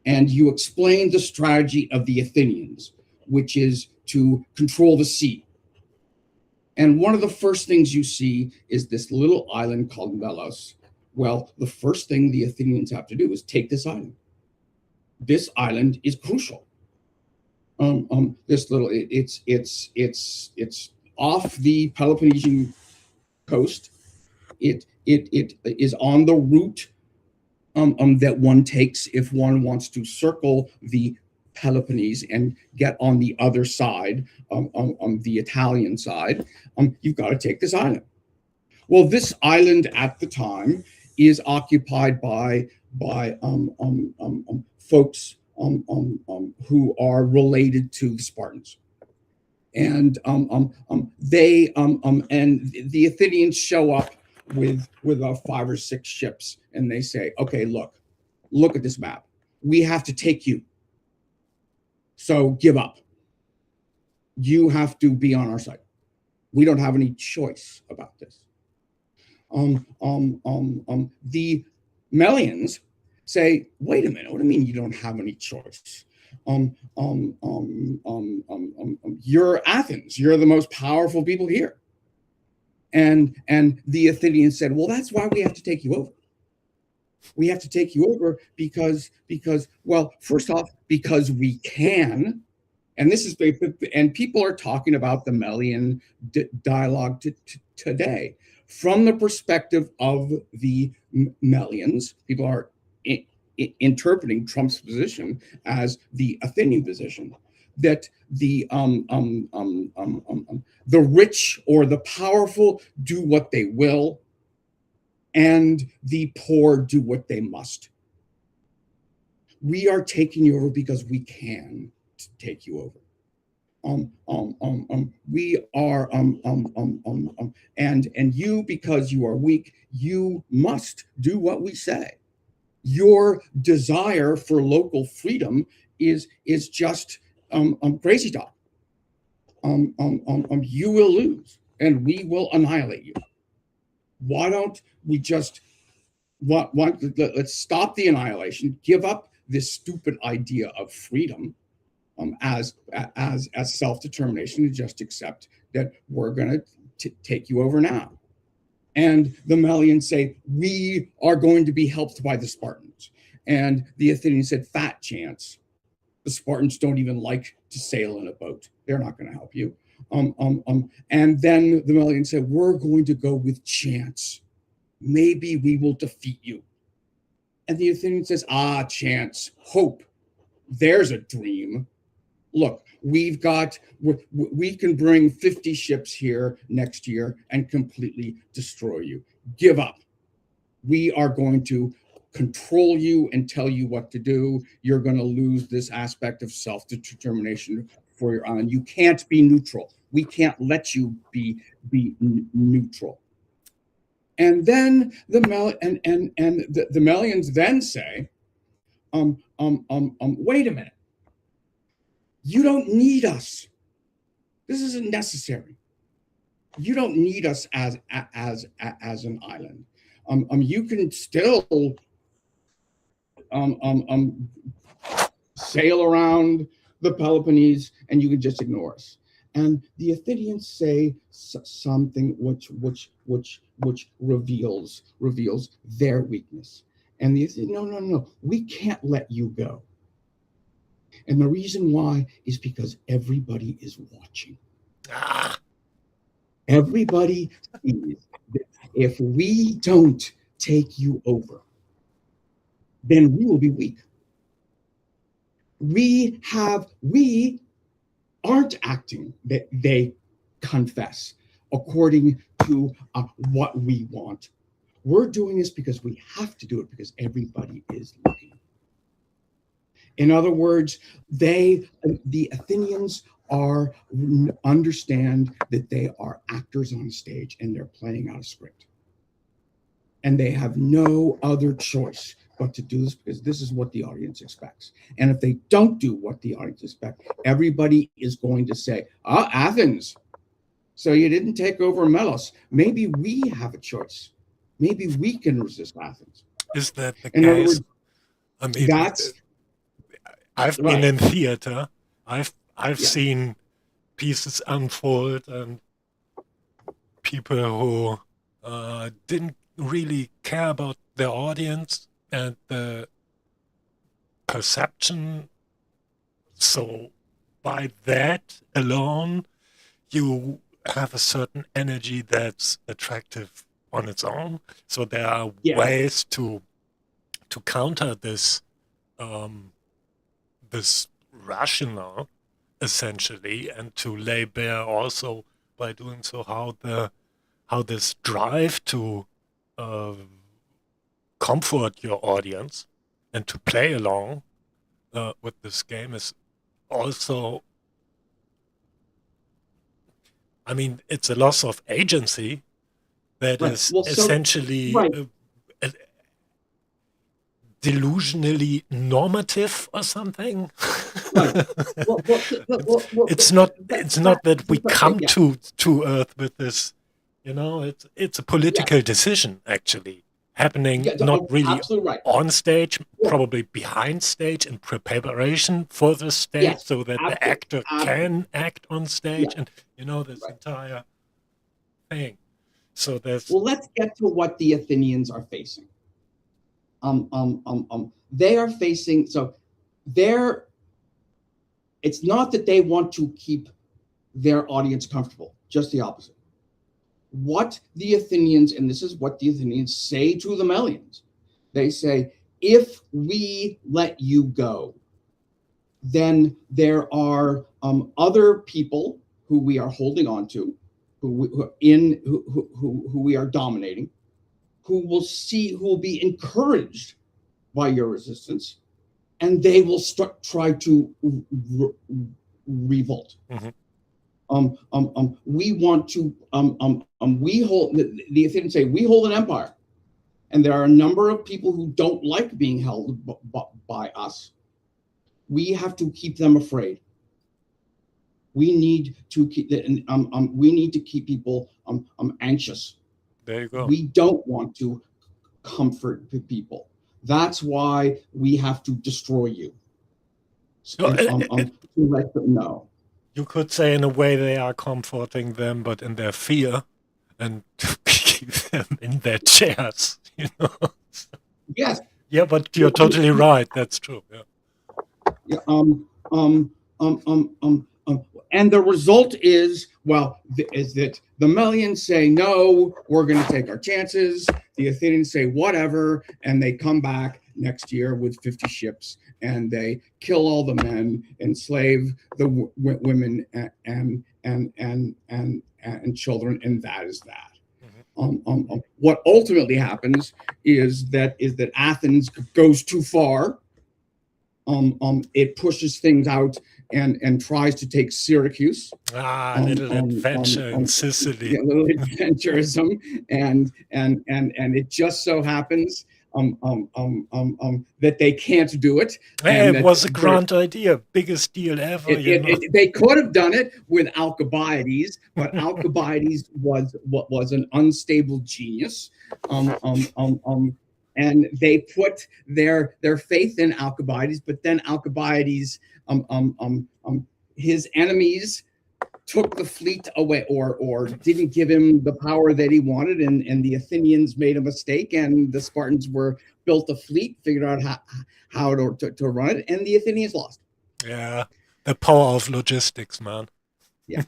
and you explain the strategy of the Athenians, which is to control the sea. And one of the first things you see is this little island called Melos. Well, the first thing the Athenians have to do is take this island. This island is crucial. This little, it's off the Peloponnesian coast. It is on the route that one takes if one wants to circle the Peloponnese and get on the other side, on the Italian side. You've got to take this island. Well, this island at the time is occupied by folks who are related to the Spartans, and they and the Athenians show up with 5 or 6 ships, and they say, "Okay, look at this map. We have to take you. So give up. You have to be on our side. We don't have any choice about this." The Melians say, "Wait a minute. What do you mean you don't have any choice? You're Athens. You're the most powerful people here." And the Athenians said, "Well, that's why we have to take you over. We have to take you over because well, first off, because we can." And this is, and people are talking about the Melian dialogue today from the perspective of the Melians. People are interpreting Trump's position as the Athenian position, that the rich or the powerful do what they will, and the poor do what they must. We are taking you over because we can take you over. We are and you, because you are weak, you must do what we say. Your desire for local freedom is just crazy talk. You will lose, and we will annihilate you. Why don't we just let's stop the annihilation, give up this stupid idea of freedom as self-determination, and just accept that we're going to take you over now. And the Melians say, we are going to be helped by the Spartans. And the Athenians said, fat chance. The Spartans don't even like to sail in a boat. They're not going to help you. And then the Melians said, we're going to go with chance. Maybe we will defeat you. And the Athenian says, chance, hope. There's a dream. Look, we can bring 50 ships here next year and completely destroy you. Give up. We are going to control you and tell you what to do. You're going to lose this aspect of self-determination for your own. You can't be neutral. We can't let you be neutral. And then the Melians then say, wait a minute. You don't need us. This isn't necessary. You don't need us as an island. You can still sail around the Peloponnese, and you can just ignore us. And the Athenians say something which reveals their weakness. And the Athenians, no, we can't let you go. And the reason why is because everybody is watching. Everybody sees that if we don't take you over, then we will be weak. We aren't acting that they confess according to what we want. We're doing this because we have to do it because everybody is looking. In other words, the Athenians understand that they are actors on stage and they're playing out a script. And they have no other choice but to do this because this is what the audience expects. And if they don't do what the audience expects, everybody is going to say, Athens, so you didn't take over Melos. Maybe we have a choice. Maybe we can resist Athens. Is that the case? I mean, I've been in theater. I've seen pieces unfold and people who didn't really care about their audience and the perception. So by that alone, you have a certain energy that's attractive on its own. So there are ways to counter this this rationale, essentially, and to lay bare also by doing so how this drive to comfort your audience and to play along with this game is also, I mean, it's a loss of agency that is essentially delusionally normative or something. It's not that we come to Earth with this, it's a political decision actually happening, not really on stage, probably behind stage in preparation for the stage, so that the actor can act on stage, and this entire thing. So there's let's get to what the Athenians are facing. They are facing, it's not that they want to keep their audience comfortable, just the opposite. What the Athenians, and this is what the Athenians say to the Melians, they say, if we let you go, then there are other people who we are holding on to, who we are dominating, who will be encouraged by your resistance, and they will try to revolt. Mhm. We want to, we hold, the Athenians say, we hold an empire. And there are a number of people who don't like being held by us. We have to keep them afraid. We need to keep, we need to keep people anxious. There you go. We don't want to comfort people. That's why we have to destroy you. So, To let them know. you could say in a way they are comforting them, but in their fear, and to keep them in their chairs, you know. Yes. Yeah, but you're totally right. That's true. Yeah. And the result is, well, is that the Melians say, no, we're going to take our chances. The Athenians say, whatever. And they come back next year with 50 ships and they kill all the men, enslave the women and children. And that is that. What ultimately happens is that Athens goes too far. It pushes things out and tries to take Syracuse. A little adventure in Sicily. Yeah, a little adventurism, and it just so happens that they can't do it. Hey, it was a grand idea, biggest deal ever. They could have done it with Alcibiades, but Alcibiades was an unstable genius. And they put their faith in Alcibiades, but then Alcibiades, his enemies took the fleet away, or didn't give him the power that he wanted, and the Athenians made a mistake, and the Spartans built a fleet, figured out how to run it, and the Athenians lost. Yeah, the power of logistics, man. Yeah.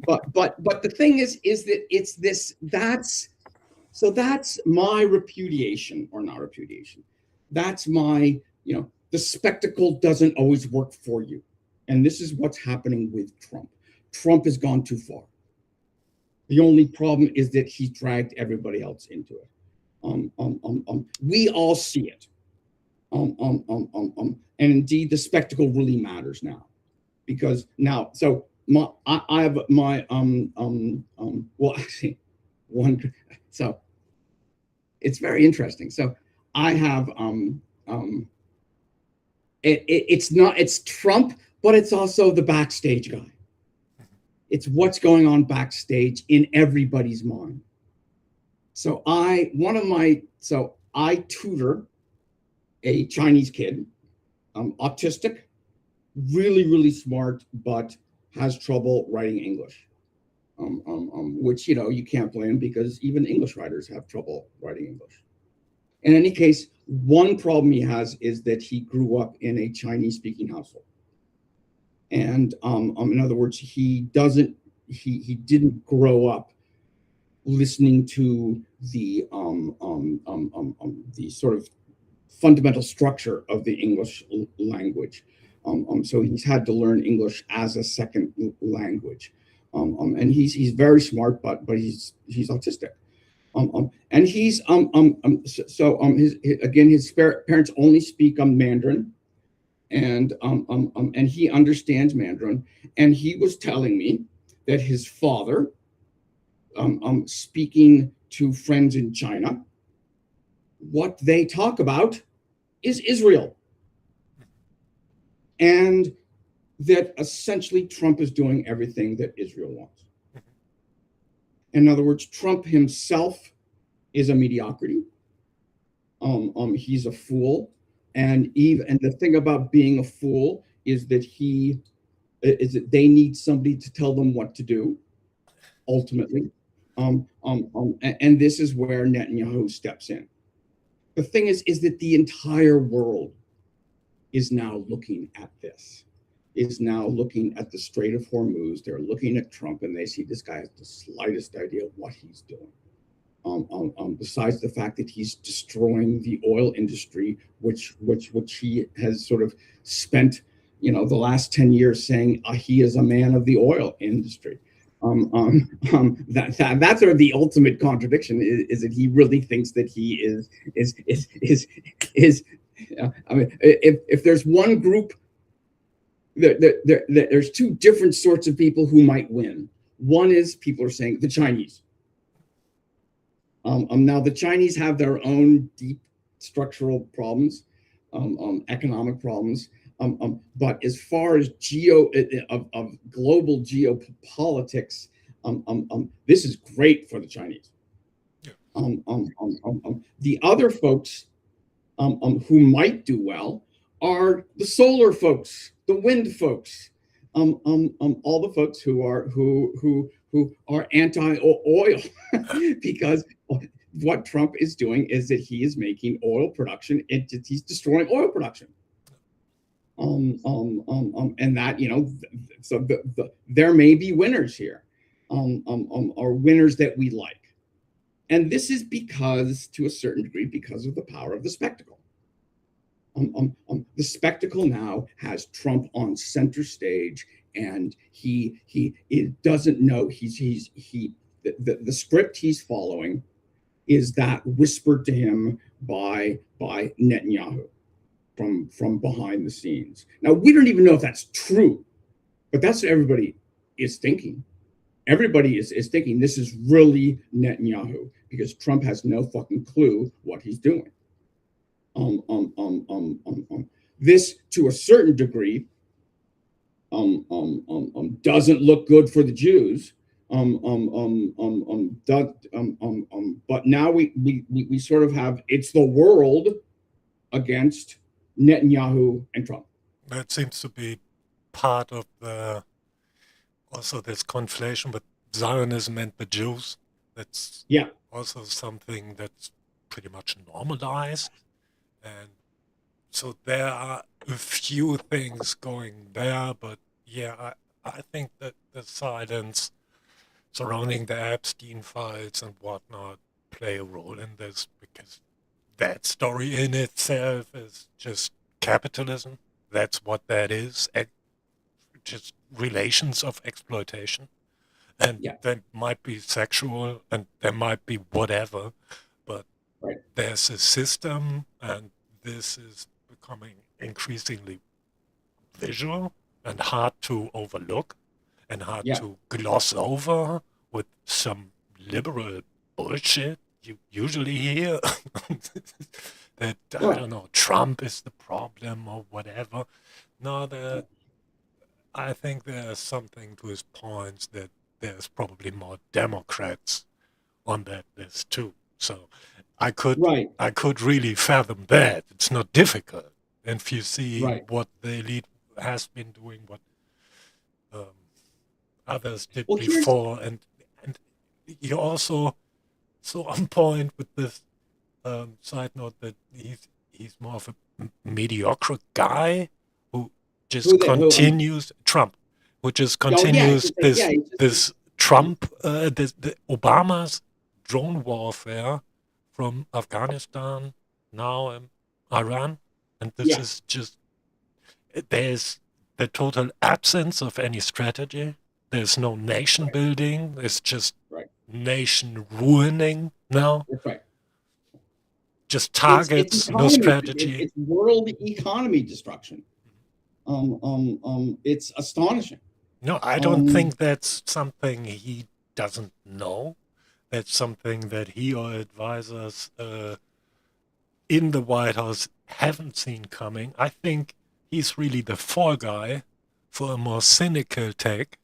But the thing is that it's this. That's my repudiation, or not repudiation. That's my, the spectacle doesn't always work for you. And this is what's happening with Trump. Trump has gone too far. The only problem is that he's dragged everybody else into it. We all see it. And indeed, the spectacle really matters now. Because now, so I have my, well, actually, one, so it's very interesting. So I have it's Trump, but it's also the backstage guy. It's what's going on backstage in everybody's mind. So I tutor a Chinese kid, autistic, really, really smart, but has trouble writing English. Which, you can't blame, because even English writers have trouble writing English. In any case, one problem he has is that he grew up in a Chinese-speaking household. And in other words, he didn't grow up listening to the sort of fundamental structure of the English language. So he's had to learn English as a second language. And he's very smart, but he's autistic. And he's his parents only speak Mandarin, and he understands Mandarin. And he was telling me that his father, speaking to friends in China, what they talk about is Israel, and that essentially Trump is doing everything that Israel wants. In other words, Trump himself is a mediocrity. He's a fool, and the thing about being a fool is that they need somebody to tell them what to do, ultimately. And this is where Netanyahu steps in. The thing is that the entire world is now looking at this. Is now looking at the Strait of Hormuz. They're looking at Trump, and they see this guy has the slightest idea of what he's doing. Besides the fact that he's destroying the oil industry, which he has sort of spent, the last 10 years saying he is a man of the oil industry. That's sort of the ultimate contradiction, is that he really thinks that he is. I mean, if there's one group there's two different sorts of people who might win. One is people are saying the Chinese. Now the Chinese have their own deep structural problems, economic problems. But as far as global geopolitics, this is great for the Chinese. The other folks who might do well are the solar folks, the wind folks, all the folks who are anti-oil, because what Trump is doing is that he is making oil production, he's destroying oil production. And that, so there may be winners here, or winners that we like. And this is because, to a certain degree, because of the power of the spectacle. The spectacle now has Trump on center stage, and he doesn't know the script he's following is that whispered to him by Netanyahu from behind the scenes. Now, we don't even know if that's true, but that's what everybody is thinking. Everybody is thinking this is really Netanyahu, because Trump has no fucking clue what he's doing. This, to a certain degree, doesn't look good for the Jews. But now we sort of have, it's the world against Netanyahu and Trump. That seems to be part of also this conflation with Zionism and the Jews. That's also something that's pretty much normalized. And so there are a few things going there, but yeah, I think that the silence surrounding the Epstein files and whatnot play a role in this, because that story in itself is just capitalism. That's what that is. Just relations of exploitation. And there might be sexual and there might be whatever, but there's a system, and this is becoming increasingly visual and hard to overlook and hard to gloss over with some liberal bullshit you usually hear. That, I don't know, Trump is the problem or whatever. No, I think there's something to his points that there's probably more Democrats on that list too. So I could really fathom that. It's not difficult. And if you see what the elite has been doing, what others did before, and you're also so on point with this side note that he's more of a mediocre guy who just continues Trump, who just continues this Trump, the Obama's drone warfare from Afghanistan, now Iran, and this is just, there's the total absence of any strategy. There's no nation building. It's just nation ruining now. Just targets, no strategy. It's world economy destruction. It's astonishing. No, I don't think that's something he doesn't know. That's something that he or advisors in the White House haven't seen coming. I think he's really the fall guy for a more cynical take,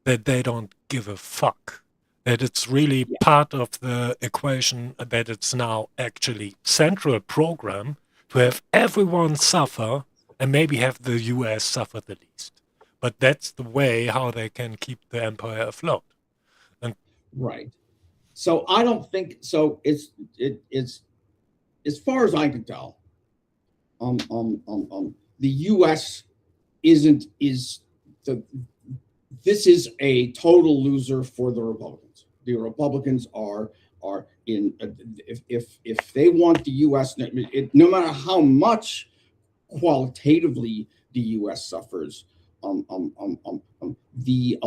that they don't give a fuck. That it's really part of the equation, that it's now actually central program to have everyone suffer and maybe have the US suffer the least. But that's the way how they can keep the empire afloat. And so I don't think so. It's as far as I can tell, the US this is a total loser for the Republicans. The Republicans are in, if they want the U.S., no matter how much qualitatively the U.S. suffers, the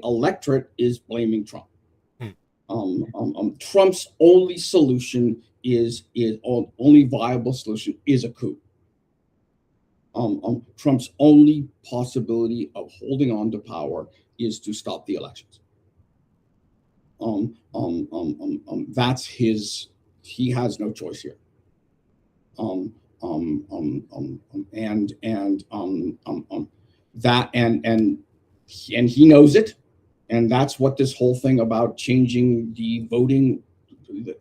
electorate is blaming Trump. Trump's only solution only viable solution is a coup. Trump's only possibility of holding on to power is to stop the elections. That's his. He has no choice here. That and he knows it, and that's what this whole thing about changing the voting,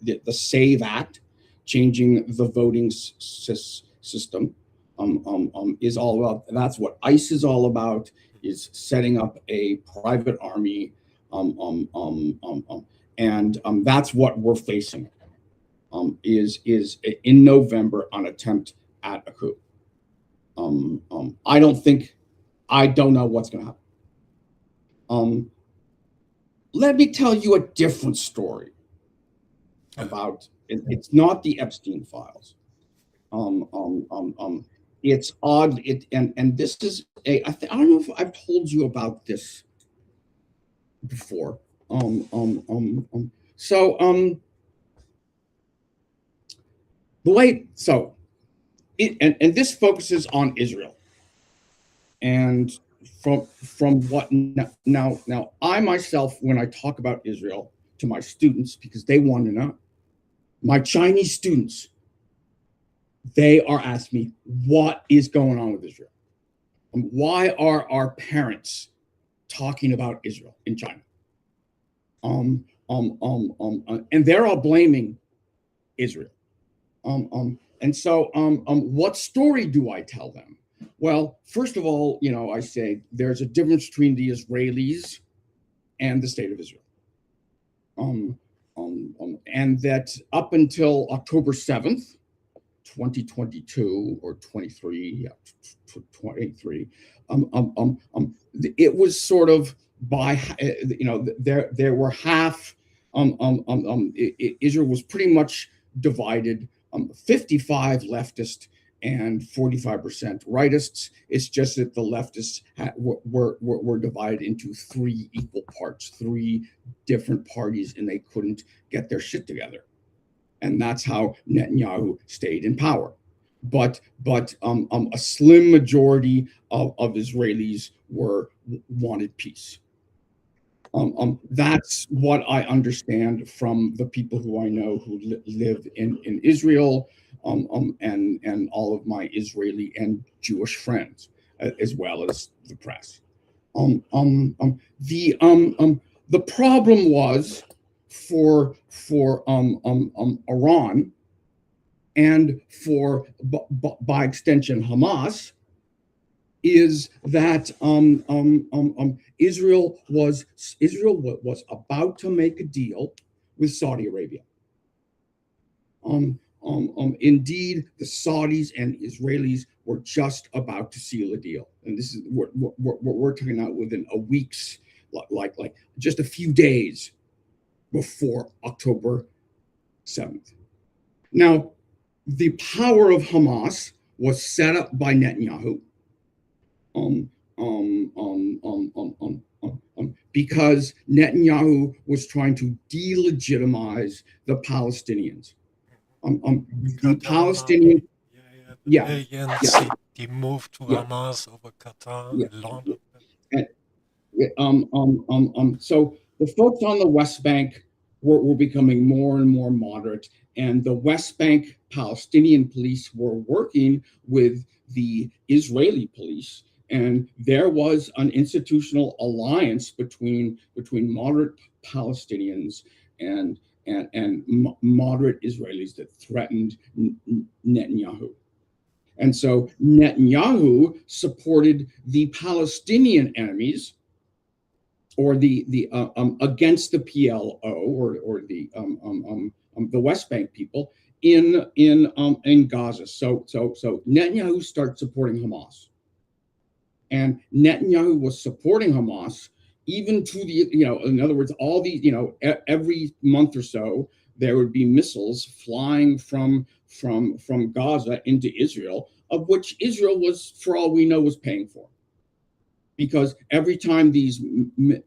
the SAVE Act, changing the voting system, is all about. That's what ICE is all about. Is setting up a private army, and that's what we're facing. Is in November an attempt at a coup. I don't know what's going to happen. Let me tell you a different story about it. It's not the Epstein files. It's odd. And this is I don't know if I've told you about this before. And this focuses on Israel. And from what now I myself, when I talk about Israel to my students, because they want to know, my Chinese students, they are asking me, what is going on with Israel? Why are our parents talking about Israel in China? And they're all blaming Israel. And so what story do I tell them? Well, first of all, I say there's a difference between the Israelis and the state of Israel. And that up until October 7th, 2022 or 23, 23, it was sort of by, there were half, Israel was pretty much divided, 55 leftist and 45% rightists. It's just that the leftists were divided into three equal parts, three different parties, and they couldn't get their shit together. And that's how Netanyahu stayed in power. But a slim majority of Israelis wanted peace. That's what I understand from the people who I know who live in Israel, and all of my Israeli and Jewish friends, as well as the press. The problem was for Iran and for by extension Hamas, is that Israel was about to make a deal with Saudi Arabia. Indeed, the Saudis and Israelis were just about to seal a deal, and this is what we're talking about within a week's, like just a few days before October 7th. Now, the power of Hamas was set up by Netanyahu. Because Netanyahu was trying to delegitimize the Palestinians. The Palestinian, He moved to Hamas over Qatar and laundered them. So the folks on the West Bank were becoming more and more moderate, and the West Bank Palestinian police were working with the Israeli police. And there was an institutional alliance between moderate Palestinians and moderate Israelis that threatened Netanyahu. And so Netanyahu supported the Palestinian enemies, or the against the PLO, or the West Bank people in Gaza. So Netanyahu started supporting Hamas. And Netanyahu was supporting Hamas even to the, in other words, all these, every month or so, there would be missiles flying from Gaza into Israel, of which Israel was, for all we know, was paying for. Because every time these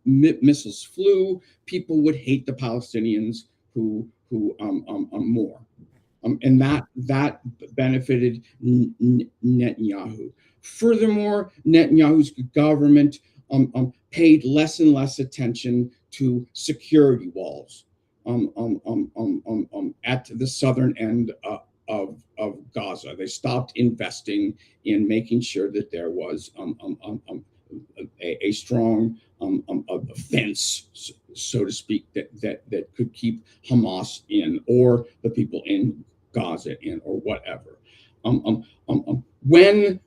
missiles flew, people would hate the Palestinians who more. And that benefited Netanyahu. Furthermore, Netanyahu's government paid less and less attention to security walls at the southern end of Gaza. They stopped investing in making sure that there was a strong fence, so to speak, that could keep Hamas in, or the people in Gaza in, or whatever. When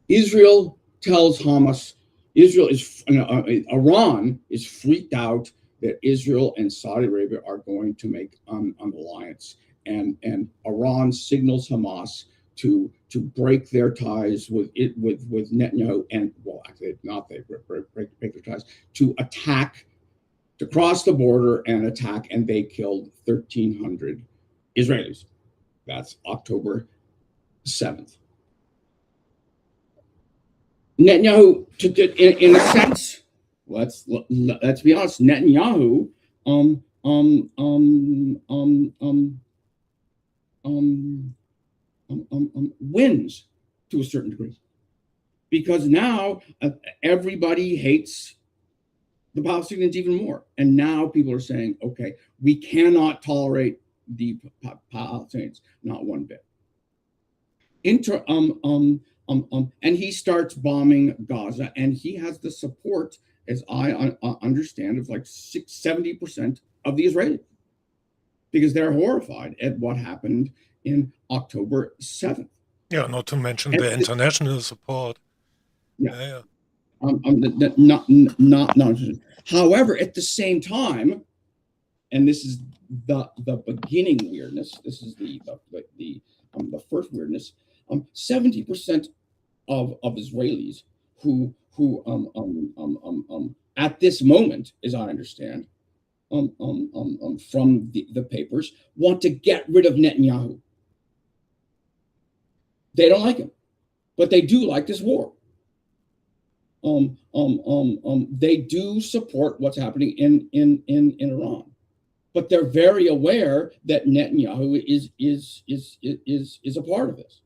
Israel tells Hamas, Iran is freaked out that Israel and Saudi Arabia are going to make an alliance, and Iran signals Hamas to break their ties with Netanyahu, and well, actually not they break their ties, to attack, to cross the border and attack, and they killed 1,300 Israelis. That's October 7th. Netanyahu, in a sense, let's be honest, Netanyahu wins to a certain degree, because now everybody hates the Palestinians even more, and now people are saying, okay, we cannot tolerate the Palestinians, not one bit. And he starts bombing Gaza, and he has the support, as I understand, of like 70% of the Israelis, because they're horrified at what happened in October 7th. Yeah, not to mention the international support. Yeah. Not. However, at the same time, and this is the beginning weirdness. This is the first weirdness. 70% of Israelis who at this moment, as I understand, from the papers, want to get rid of Netanyahu. They don't like him, but they do like this war. They do support what's happening in Iran, but they're very aware that Netanyahu is a part of this.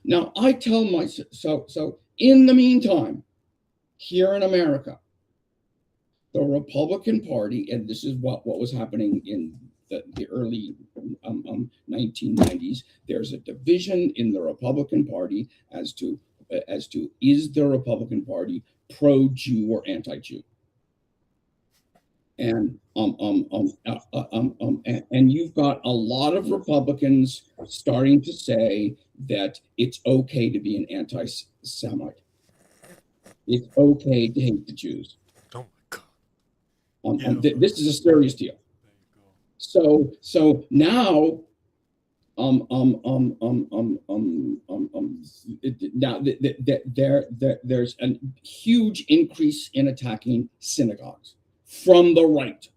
Now I tell myself, so in the meantime, here in America, the Republican Party, and this is what was happening in the early 1990s, there's a division in the Republican Party as to is the Republican Party pro-Jew or anti-Jew? And you've got a lot of Republicans starting to say that it's okay to be an anti-Semite. It's okay to hate the Jews. Oh my God! This is a serious deal. So now, there's a huge increase in attacking synagogues from the right.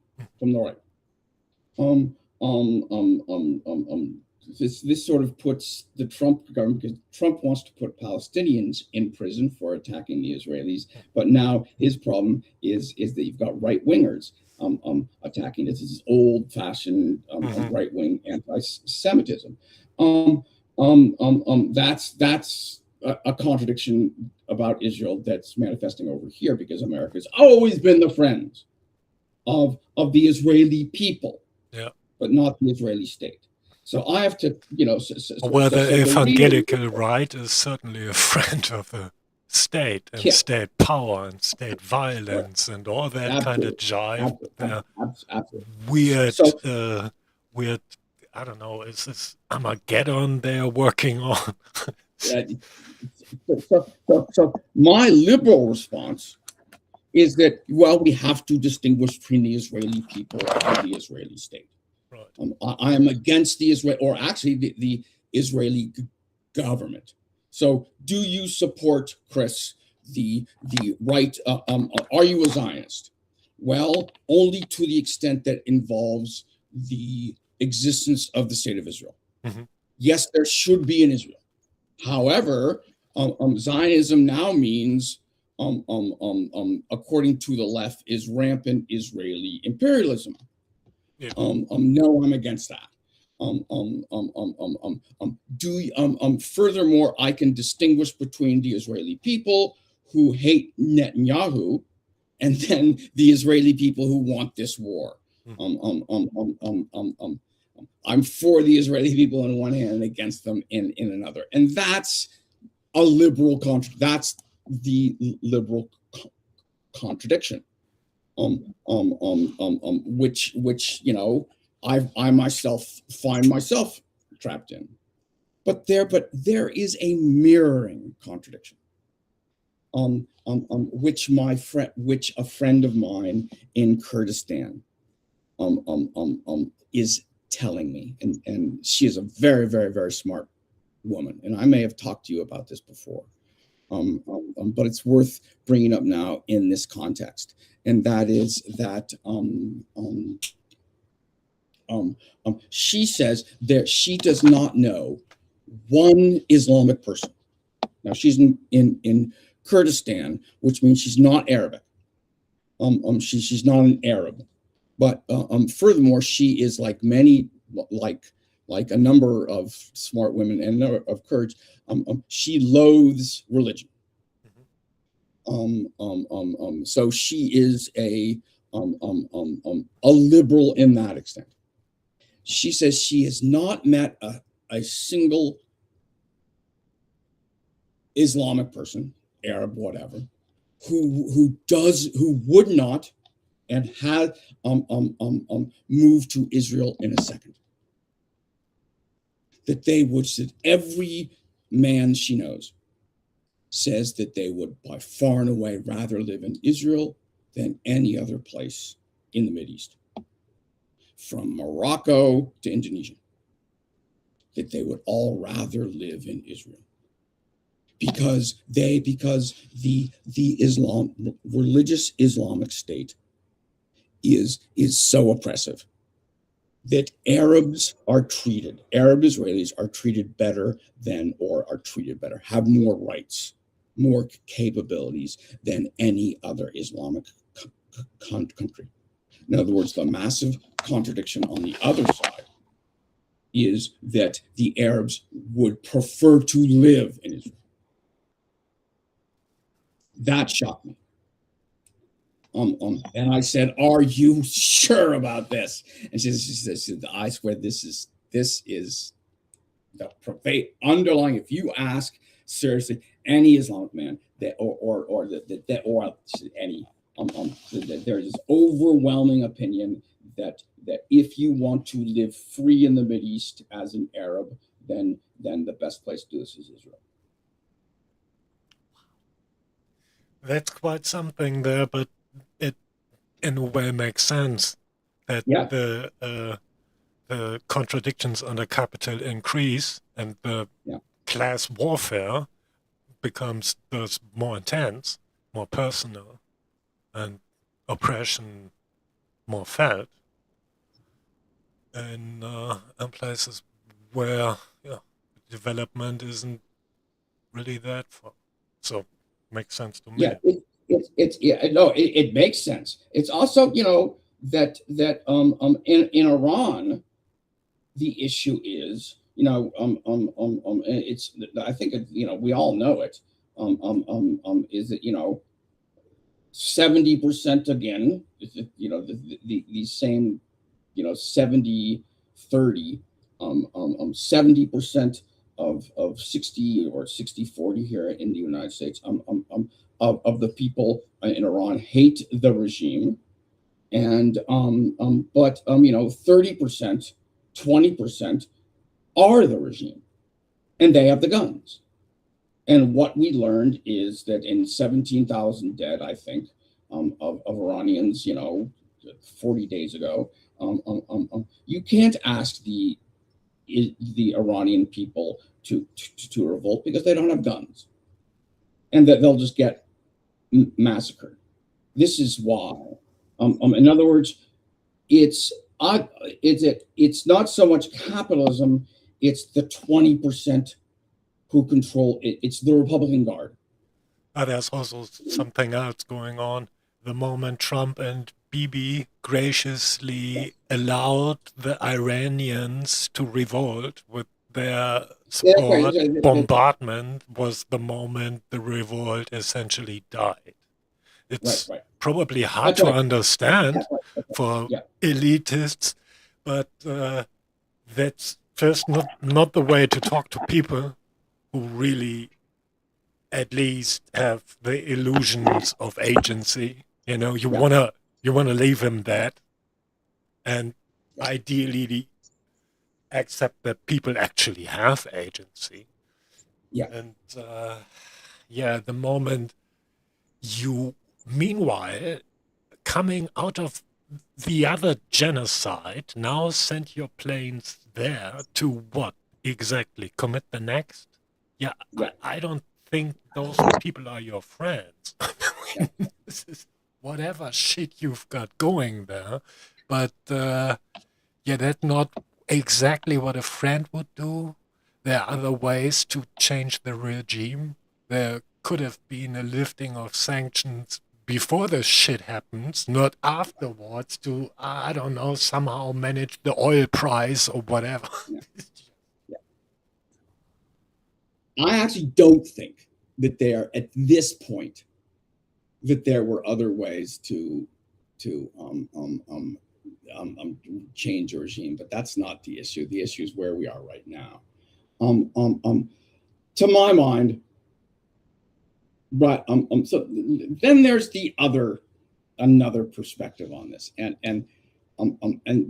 This sort of puts the Trump government, because Trump wants to put Palestinians in prison for attacking the Israelis, but now his problem is that you've got right wingers attacking. This is old-fashioned right-wing anti-Semitism. That's a contradiction about Israel that's manifesting over here, because America's always been the friends of the Israeli people, but not the Israeli state. So I have to, the evangelical right is certainly a friend of the state and state power and state violence and all that kind of jive. Weird, weird. I don't know. Is this Armageddon they're working on? So my liberal response is that, well, we have to distinguish between the Israeli people and the Israeli state. Right. I am against the Israeli government. So, do you support, Chris, the right? Are you a Zionist? Well, only to the extent that involves the existence of the state of Israel. Mm-hmm. Yes, there should be an Israel. However, Zionism now means, according to the left, is rampant Israeli imperialism. Yeah. No, I'm against that. Furthermore, I can distinguish between the Israeli people who hate Netanyahu and then the Israeli people who want this war. I'm for the Israeli people on one hand and against them in another. And that's a liberal that's the liberal contradiction. Which I myself find myself trapped in. But there is a mirroring contradiction. Which a friend of mine in Kurdistan is telling me, and she is a very, very, very smart woman, and I may have talked to you about this before, but it's worth bringing up now in this context, and that is that she says that she does not know one Islamic person. Now she's in Kurdistan, which means she's not Arabic. She's not an Arab, but furthermore, she is like many, like a number of smart women and a number of Kurds. She loathes religion. So she is a liberal in that extent. She says she has not met a single Islamic person, Arab, whatever, who would not and had moved to Israel in a second. That every man she knows says that they would by far and away rather live in Israel than any other place in the Mideast, from Morocco to Indonesia, that they would all rather live in Israel. Because the religious Islamic state is so oppressive that Arab Israelis are treated better have more rights, more capabilities than any other Islamic country. In other words, the massive contradiction on the other side is that the Arabs would prefer to live in Israel. That shocked me. And I said, "Are you sure about this?" And she said, "I swear this is the underlying. If you ask seriously any Islamic man there is this overwhelming opinion that if you want to live free in the Mideast as an Arab, then the best place to do this is Israel." That's quite something there, but it in a way makes sense that the contradictions under capital increase and the class warfare becomes thus more intense, more personal, and oppression more felt in places where development isn't really that far. So makes sense to me. It makes sense. It's also that in Iran the issue is it's I think we all know it is that 70% again the same 70-30 70% of 60 or 60-40 here in the United States of the people in Iran hate the regime, and but 30%, 20% are the regime, and they have the guns. And what we learned is that in 17,000 dead, I think, of Iranians, 40 days ago, you can't ask the Iranian people to revolt because they don't have guns, and that they'll just get massacred. This is why. In other words, it's not so much capitalism; it's the 20% who control it. It's the Republican Guard. There's also something else going on. The moment Trump and Bibi graciously allowed the Iranians to revolt with their support. Bombardment was the moment the revolt essentially died. It's probably hard to understand for elitists, but that's first not the way to talk to people who really at least have the illusions of agency. You know, you wanna leave him that, and ideally accept that people actually have agency. Yeah. And the moment you, meanwhile, coming out of the other genocide, now send your planes there to what exactly? Commit the next? Yeah, I don't think those people are your friends. This is whatever shit you've got going there. But that's not exactly what a friend would do. There are other ways to change the regime. There could have been a lifting of sanctions before this shit happens, not afterwards, to, I don't know, somehow manage the oil price or whatever. I actually don't think that there, at this point, that there were other ways to change a regime, but that's not the issue. The issue is where we are right now. To my mind, so then there's another perspective on this, and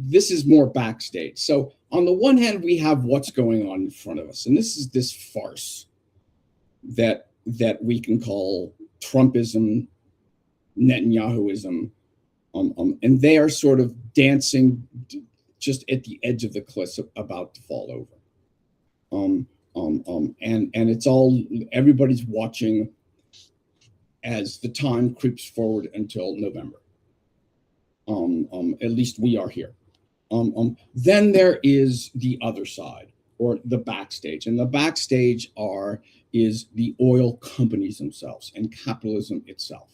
this is more backstage. So on the one hand, we have what's going on in front of us, and this is this farce that we can call Trumpism, Netanyahuism, and they are sort of dancing just at the edge of the cliff, about to fall over. And it's all, everybody's watching as the time creeps forward until November. At least we are here. Then there is the other side, or the backstage, and the backstage is the oil companies themselves and capitalism itself,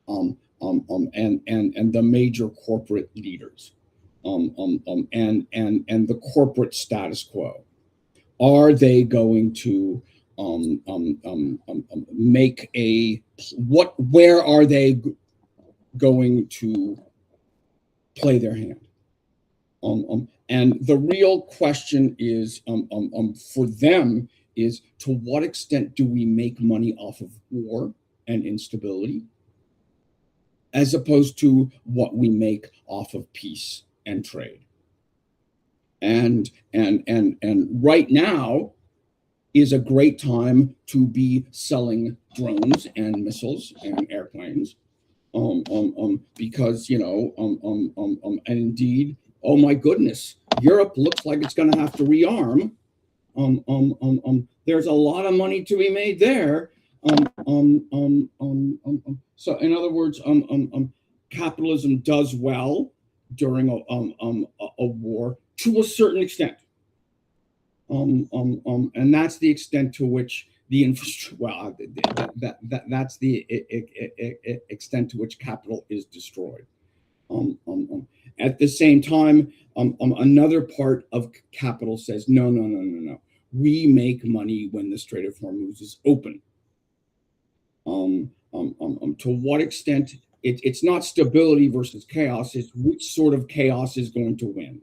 and the major corporate leaders, and the corporate status quo. Are they going to make where are they going to play their hand? And the real question is, for them, is to what extent do we make money off of war and instability, as opposed to what we make off of peace and trade? And right now is a great time to be selling drones and missiles and airplanes, because and indeed, oh my goodness, Europe looks like it's going to have to rearm. There's a lot of money to be made there. So in other words, capitalism does well during a war to a certain extent. And that's the extent to which the infrastructure, that's the extent to which capital is destroyed. At the same time, another part of capital says, no. We make money when the Strait of Hormuz is open. To what extent, it's not stability versus chaos, it's which sort of chaos is going to win.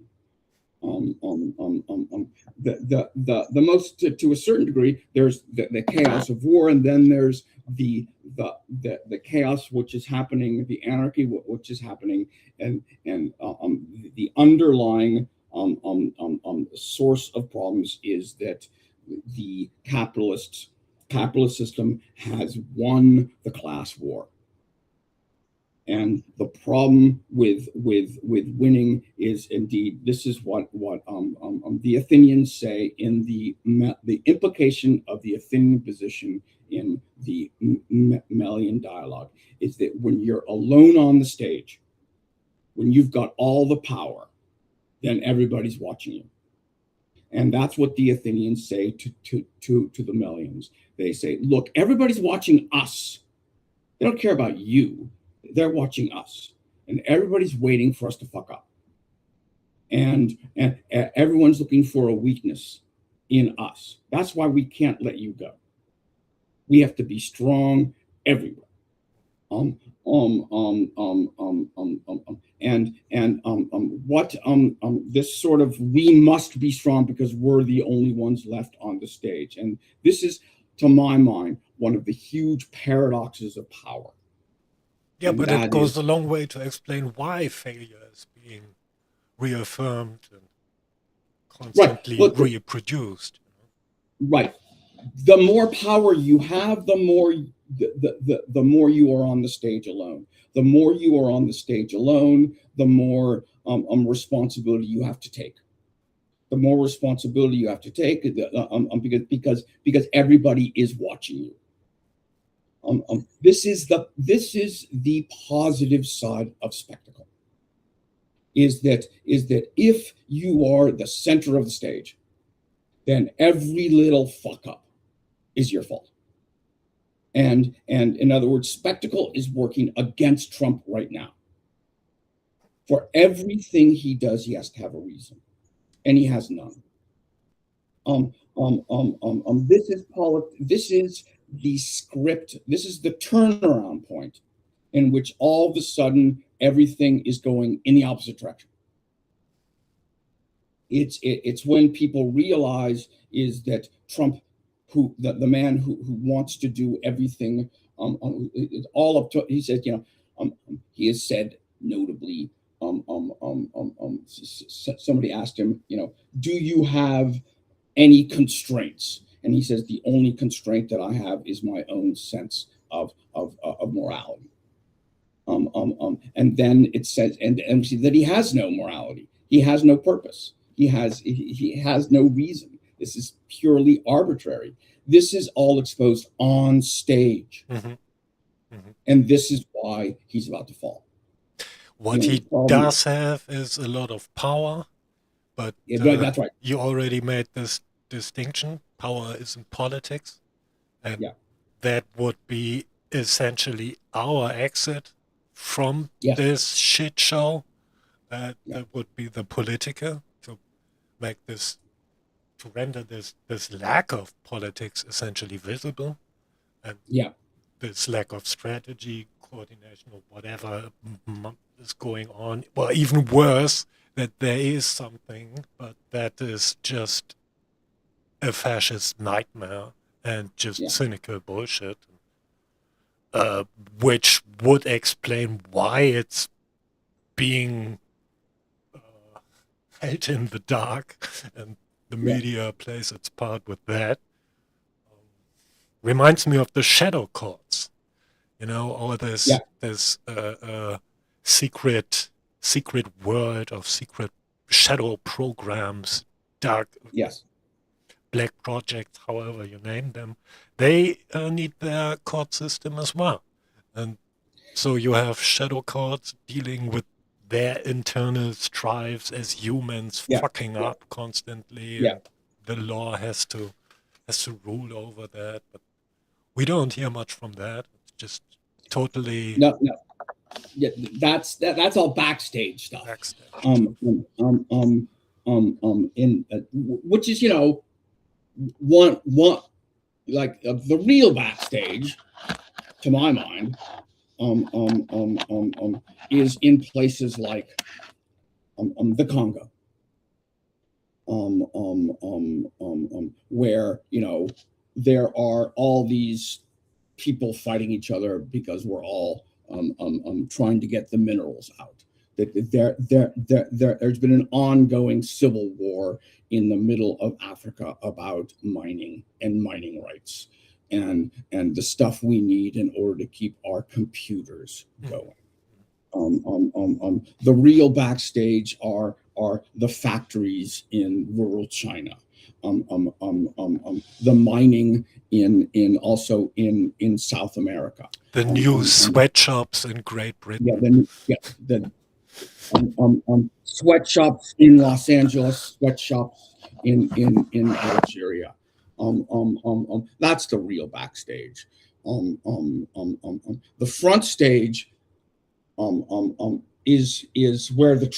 The most, to a certain degree, there's the chaos of war, and then there's the chaos which is happening, the anarchy which is happening, and the underlying source of problems is that the capitalist system has won the class war. And the problem with winning is, indeed, this is what the Athenians say in the implication of the Athenian position in the Melian dialogue, is that when you're alone on the stage, when you've got all the power, then everybody's watching you. And that's what the Athenians say to the Melians. They say, look, everybody's watching us. They don't care about you. They're watching us. and everybody's waiting for us to fuck up. And everyone's looking for a weakness in us. That's why we can't let you go. We have to be strong everywhere. This sort of, we must be strong because we're the only ones left on the stage. And this is, to my mind, one of the huge paradoxes of power. Yeah, but it goes a long way to explain why failure is being reaffirmed and constantly reproduced. Right. The more power you have, the more you are on the stage alone. The more you are on the stage alone, the more responsibility you have to take. The more responsibility you have to take, because everybody is watching you. This is the positive side of spectacle. Is that if you are the center of the stage, then every little fuck up is your fault. And in other words, spectacle is working against Trump right now. For everything he does, he has to have a reason, and he has none. This is the script. This is the turnaround point in which all of a sudden everything is going in the opposite direction. It's when people realize is that Trump, the man who wants to do everything, all up to, he said, he has said notably, somebody asked him, do you have any constraints? And he says, the only constraint that I have is my own sense of morality. And then it says, and we see that he has no morality. He has no purpose. He has no reason. This is purely arbitrary. This is all exposed on stage. Mm-hmm. Mm-hmm. And this is why he's about to fall. What he does have is a lot of power, but that's right. You already made this distinction. Power is in politics, and that would be essentially our exit from this shit show. That would be the Politica, to make this, to render this lack of politics essentially visible, and this lack of strategy, coordination, or whatever is going on. Well, even worse, that there is something, but that is just a fascist nightmare and just cynical bullshit, which would explain why it's being held in the dark, and the media plays its part with that. Reminds me of the shadow courts, all this secret world of secret shadow programs, dark black projects, however you name them. They need their court system as well. And so you have shadow courts dealing with their internal strives as humans, fucking up constantly. And the law has to rule over that. But we don't hear much from that. It's just totally... No. Yeah, that's all backstage stuff. Which is, one like the real backstage, to my mind, is in places like the Congo, where there are all these people fighting each other because we're all trying to get the minerals out. There's been an ongoing civil war in the middle of Africa about mining and mining rights and the stuff we need in order to keep our computers going. The real backstage are the factories in rural China. The mining also in South America. The new sweatshops in Great Britain. The sweatshops in Los Angeles, sweatshops in Algeria. That's the real backstage. The front stage is where the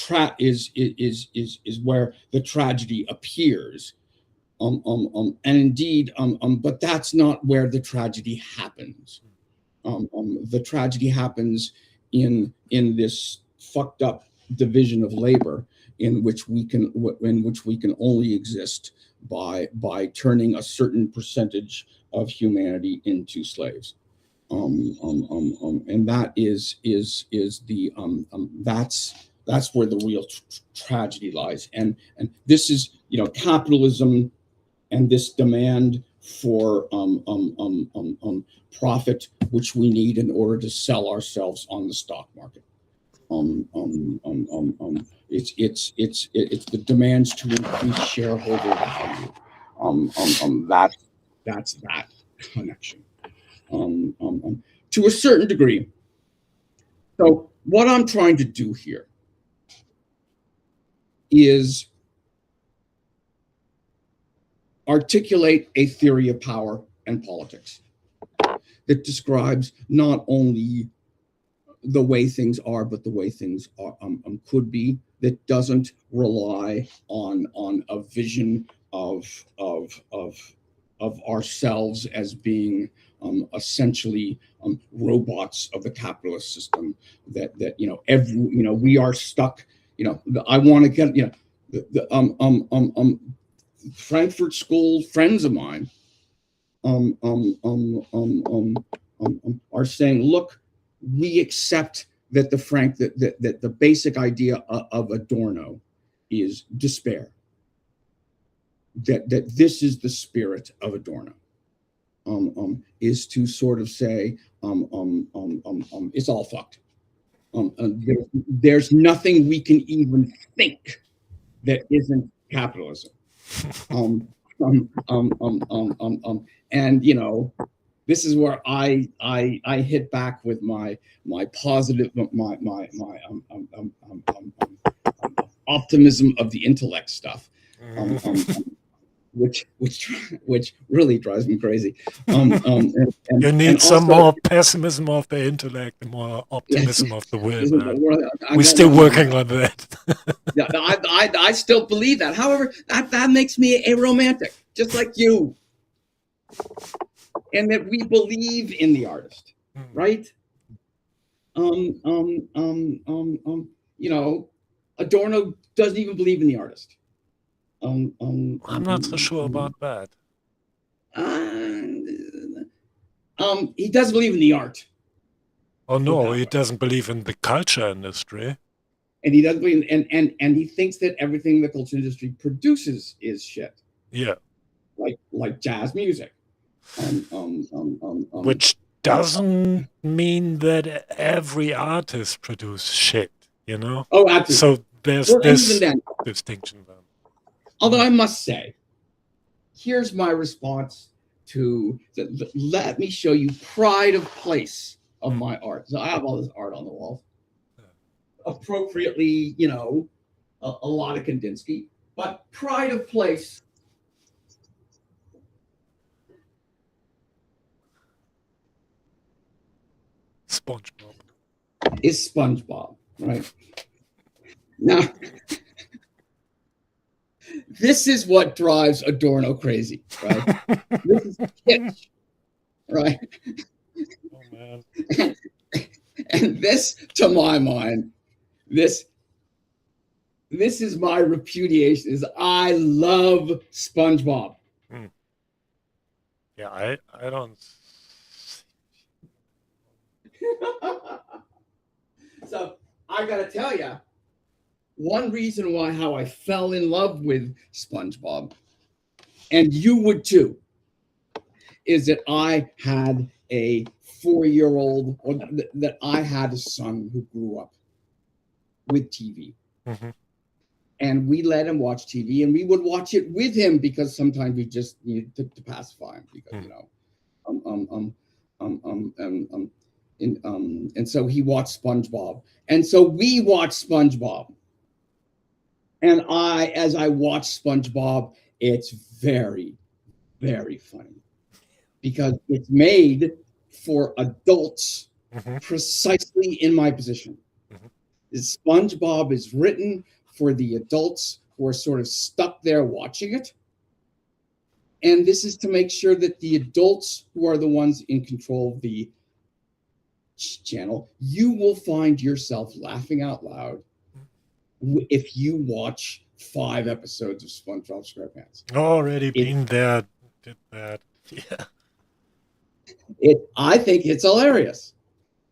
where the tragedy appears. And indeed, but that's not where the tragedy happens. The tragedy happens in this fucked up division of labor in which we can only exist by turning a certain percentage of humanity into slaves. And that is the that's where the real tragedy lies. And this is, capitalism and this demand for profit, which we need in order to sell ourselves on the stock market. It's the demands to increase shareholder value. That's that connection. To a certain degree. So what I'm trying to do here is articulate a theory of power and politics that describes not only the way things are, but the way things are, could be, that doesn't rely on a vision of ourselves as being essentially robots of the capitalist system. That we are stuck. I want to get the Frankfurt School friends of mine are saying, look, we accept that the basic idea of Adorno is despair. That this is the spirit of Adorno, is to sort of say, it's all fucked. There's nothing we can even think that isn't capitalism. And this is where I hit back with my positive, my optimism of the intellect stuff. Which really drives me crazy. You need some more pessimism of the intellect and more optimism of the will. We're still working on that. Yeah, I still believe that. However, that makes me a romantic, just like you, and that we believe in the artist, right? Adorno doesn't even believe in the artist. I'm not so sure about that. He does believe in the art. Oh no, he doesn't believe in the culture industry. And he doesn't believe and he thinks that everything the culture industry produces is shit. Yeah. Like jazz music. Which doesn't mean that every artist produces shit, Oh, absolutely. So there's this distinction then. Although I must say, here's my response to let me show you pride of place of my art. So I have all this art on the wall. Appropriately, a lot of Kandinsky, but pride of place. SpongeBob. Is SpongeBob, right? Now, this is what drives Adorno crazy, right? This is kitsch, right? Oh, man. And this, to my mind, this is my repudiation, is I love SpongeBob. Yeah, I don't. So I gotta tell you, one reason how I fell in love with SpongeBob, and you would too, is that I had a 4-year-old, or that I had a son who grew up with TV. Mm-hmm. And we let him watch TV, and we would watch it with him because sometimes we just needed to pacify him because, and so he watched SpongeBob. And so we watched SpongeBob. And as I watch SpongeBob, it's very, very funny because it's made for adults precisely in my position. SpongeBob is written for the adults who are sort of stuck there watching it. And this is to make sure that the adults who are the ones in control of the channel, you will find yourself laughing out loud if you watch 5 episodes of SpongeBob SquarePants. Already been there, did that. Yeah. I think it's hilarious.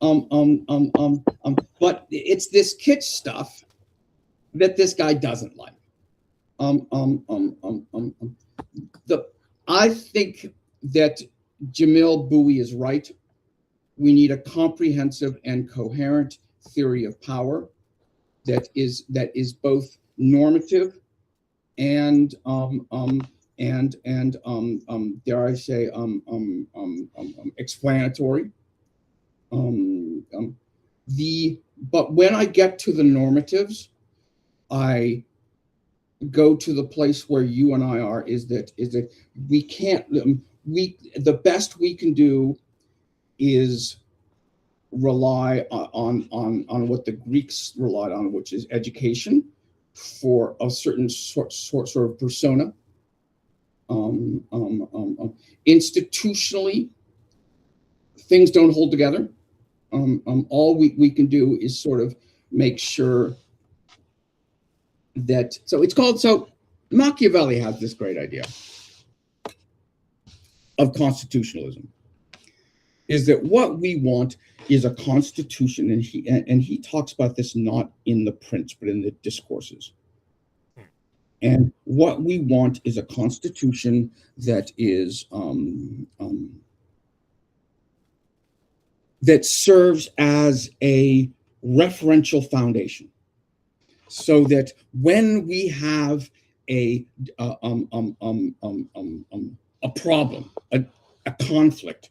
But it's this kitsch stuff that this guy doesn't like. I think that Jamil Bowie is right. We need a comprehensive and coherent theory of power that is both normative and dare I say explanatory. But when I get to the normatives, I go to the place where you and I are. Is that we can't. The best we can do is rely on what the Greeks relied on, which is education for a certain sort of persona. Institutionally, things don't hold together. All we can do is sort of make sure that. So Machiavelli has this great idea of constitutionalism. Is that what we want is a constitution, and he talks about this not in the prints but in the discourses. And what we want is a constitution that is that serves as a referential foundation, so that when we have a problem, a conflict,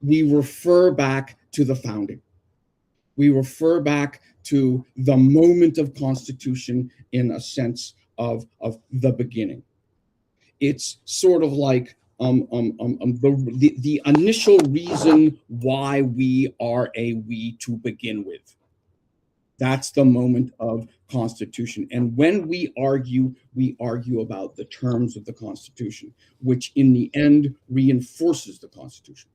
we refer back to the founding. We refer back to the moment of constitution in a sense of the beginning. It's sort of like the initial reason why we are a we to begin with. That's the moment of constitution. And when we argue about the terms of the Constitution, which in the end reinforces the Constitution.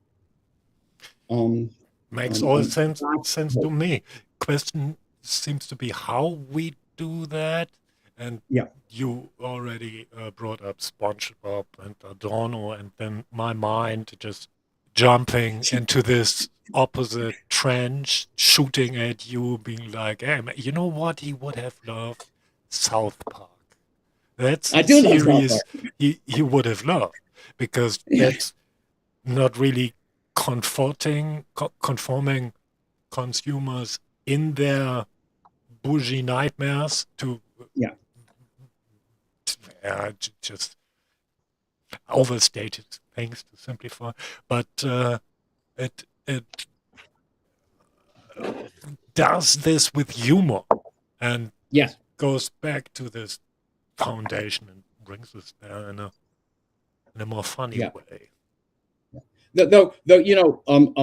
Makes all sense to me. Question seems to be how we do that. And yeah, you already brought up SpongeBob and Adorno, and then my mind just jumping into this opposite trench, shooting at you, being like, hey, you know what he would have loved? South Park. That's a series he would have loved, because that's not really conforming consumers in their bougie nightmares to just overstated things to simplify, but it does this with humor and goes back to this foundation and brings us there in a more funny way. Though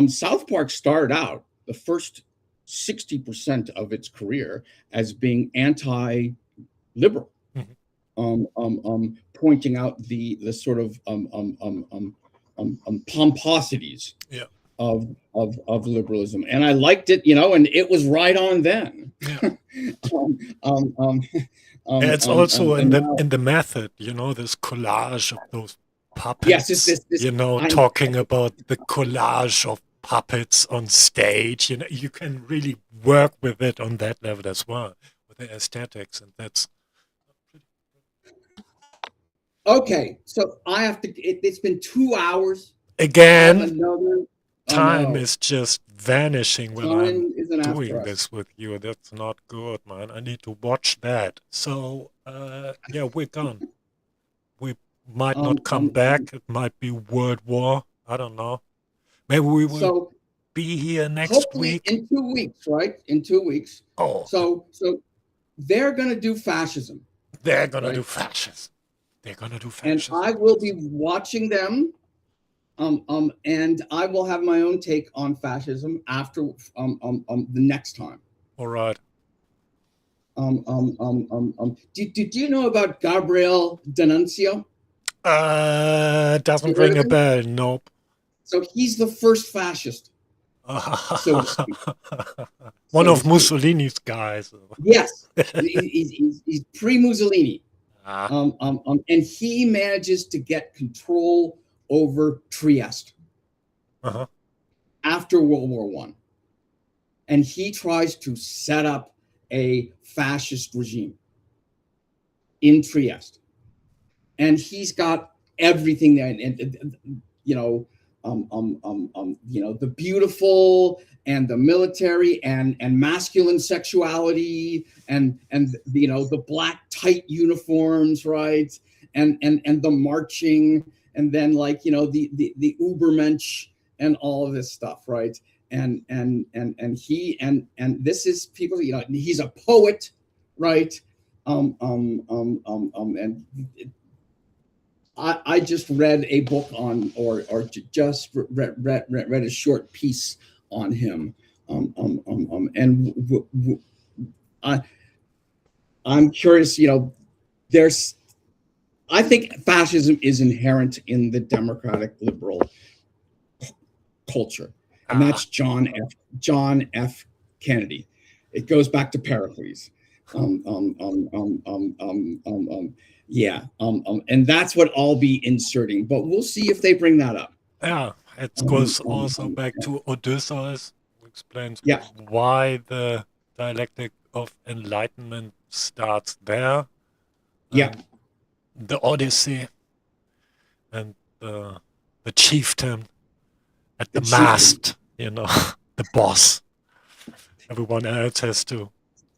South Park started out the first 60% of its career as being anti-liberal, pointing out the sort of pomposities of liberalism, and I liked it, and it was right on then. It's also in the method, this collage of those puppets. Talking about the collage of puppets on stage. You can really work with it on that level as well, with the aesthetics, and that's okay. So I have to. It's been 2 hours. Again, time is just vanishing when I'm doing this with you. That's not good, man. I need to watch that. So, we're gone. We might not come back. It might be World War. I don't know. Maybe we will be here next week. In 2 weeks, right? In 2 weeks. Oh. So they're going to do fascism. They're going to do fascism. They're going to do fascism. And I will be watching them. And I will have my own take on fascism after the next time. All right. Do you know about Gabriel D'Annunzio? You Doesn't heard ring of a him? bell. Nope. So he's the first fascist, so to speak. One So to of speak. Mussolini's guys. Yes, he's pre-Mussolini, Ah, and he manages to get control over Trieste uh-huh. after World War One, and he tries to set up a fascist regime in Trieste, and he's got everything there, and you know, the beautiful and the military and masculine sexuality and the black tight uniforms, right? And the marching, and then the Ubermensch and all of this stuff, right? And this is people, he's a poet, right? And I just read a book on, or just read a short piece on him, and I'm curious. There's I think fascism is inherent in the democratic liberal culture, and Ah, that's John F. Kennedy. It goes back to Pericles. Yeah, and that's what I'll be inserting. But we'll see if they bring that up. yeah. It Um, goes um, also um, back to Odysseus, who explains yeah, why the dialectic of enlightenment starts there, yeah, and the Odyssey, and the chieftain at the the chieftain. mast, the boss. Everyone else has to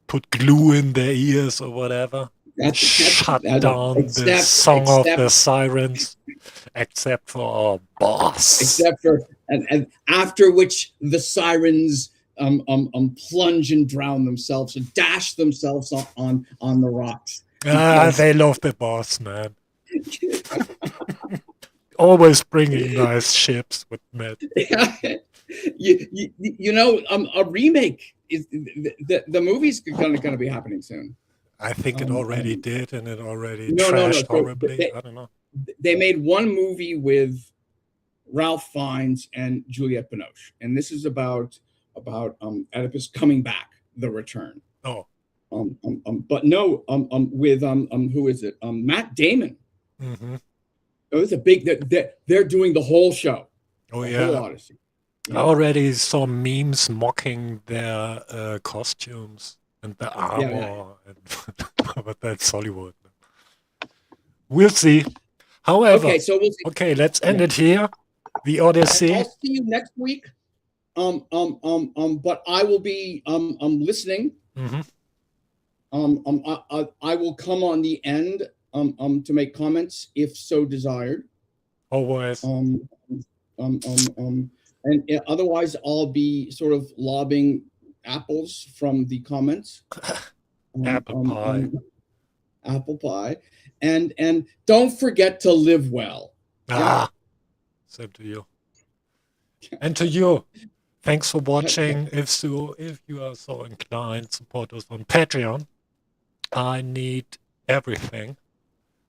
put glue in their ears or whatever. Shut down the Except song of the sirens, except for our boss. except for and after which the sirens plunge and drown themselves and dash themselves on the rocks Ah, because they love the boss, man. Always bringing nice ships with Matt. a remake is the movie's gonna be happening soon. I think it Um, already um, did, and it already no. trashed horribly. I don't know. They made one movie with Ralph Fiennes and Juliette Binoche, and this is about Oedipus coming back, the return. Oh, But no, with who is it? Matt Damon. mm-hmm. Oh, it's a big. They're doing the whole show, Oh the whole yeah. Odyssey. I Yeah, already saw memes mocking their costumes and the yeah. armor, and but that's Hollywood. We'll see. However, Okay, so we'll see. okay, let's end Yeah, it here. The I'll Odyssey. see you next week. But I will be listening. Mm-hmm. I will come on the end to make comments if so desired. Always. Um, and otherwise, I'll be sort of lobbing apples from the comments. Um, Apple um, pie. um, Apple pie, and don't forget to live well. Yeah. Ah, same to you. And to you. Thanks for watching. If you are so inclined, support us on Patreon. I need everything.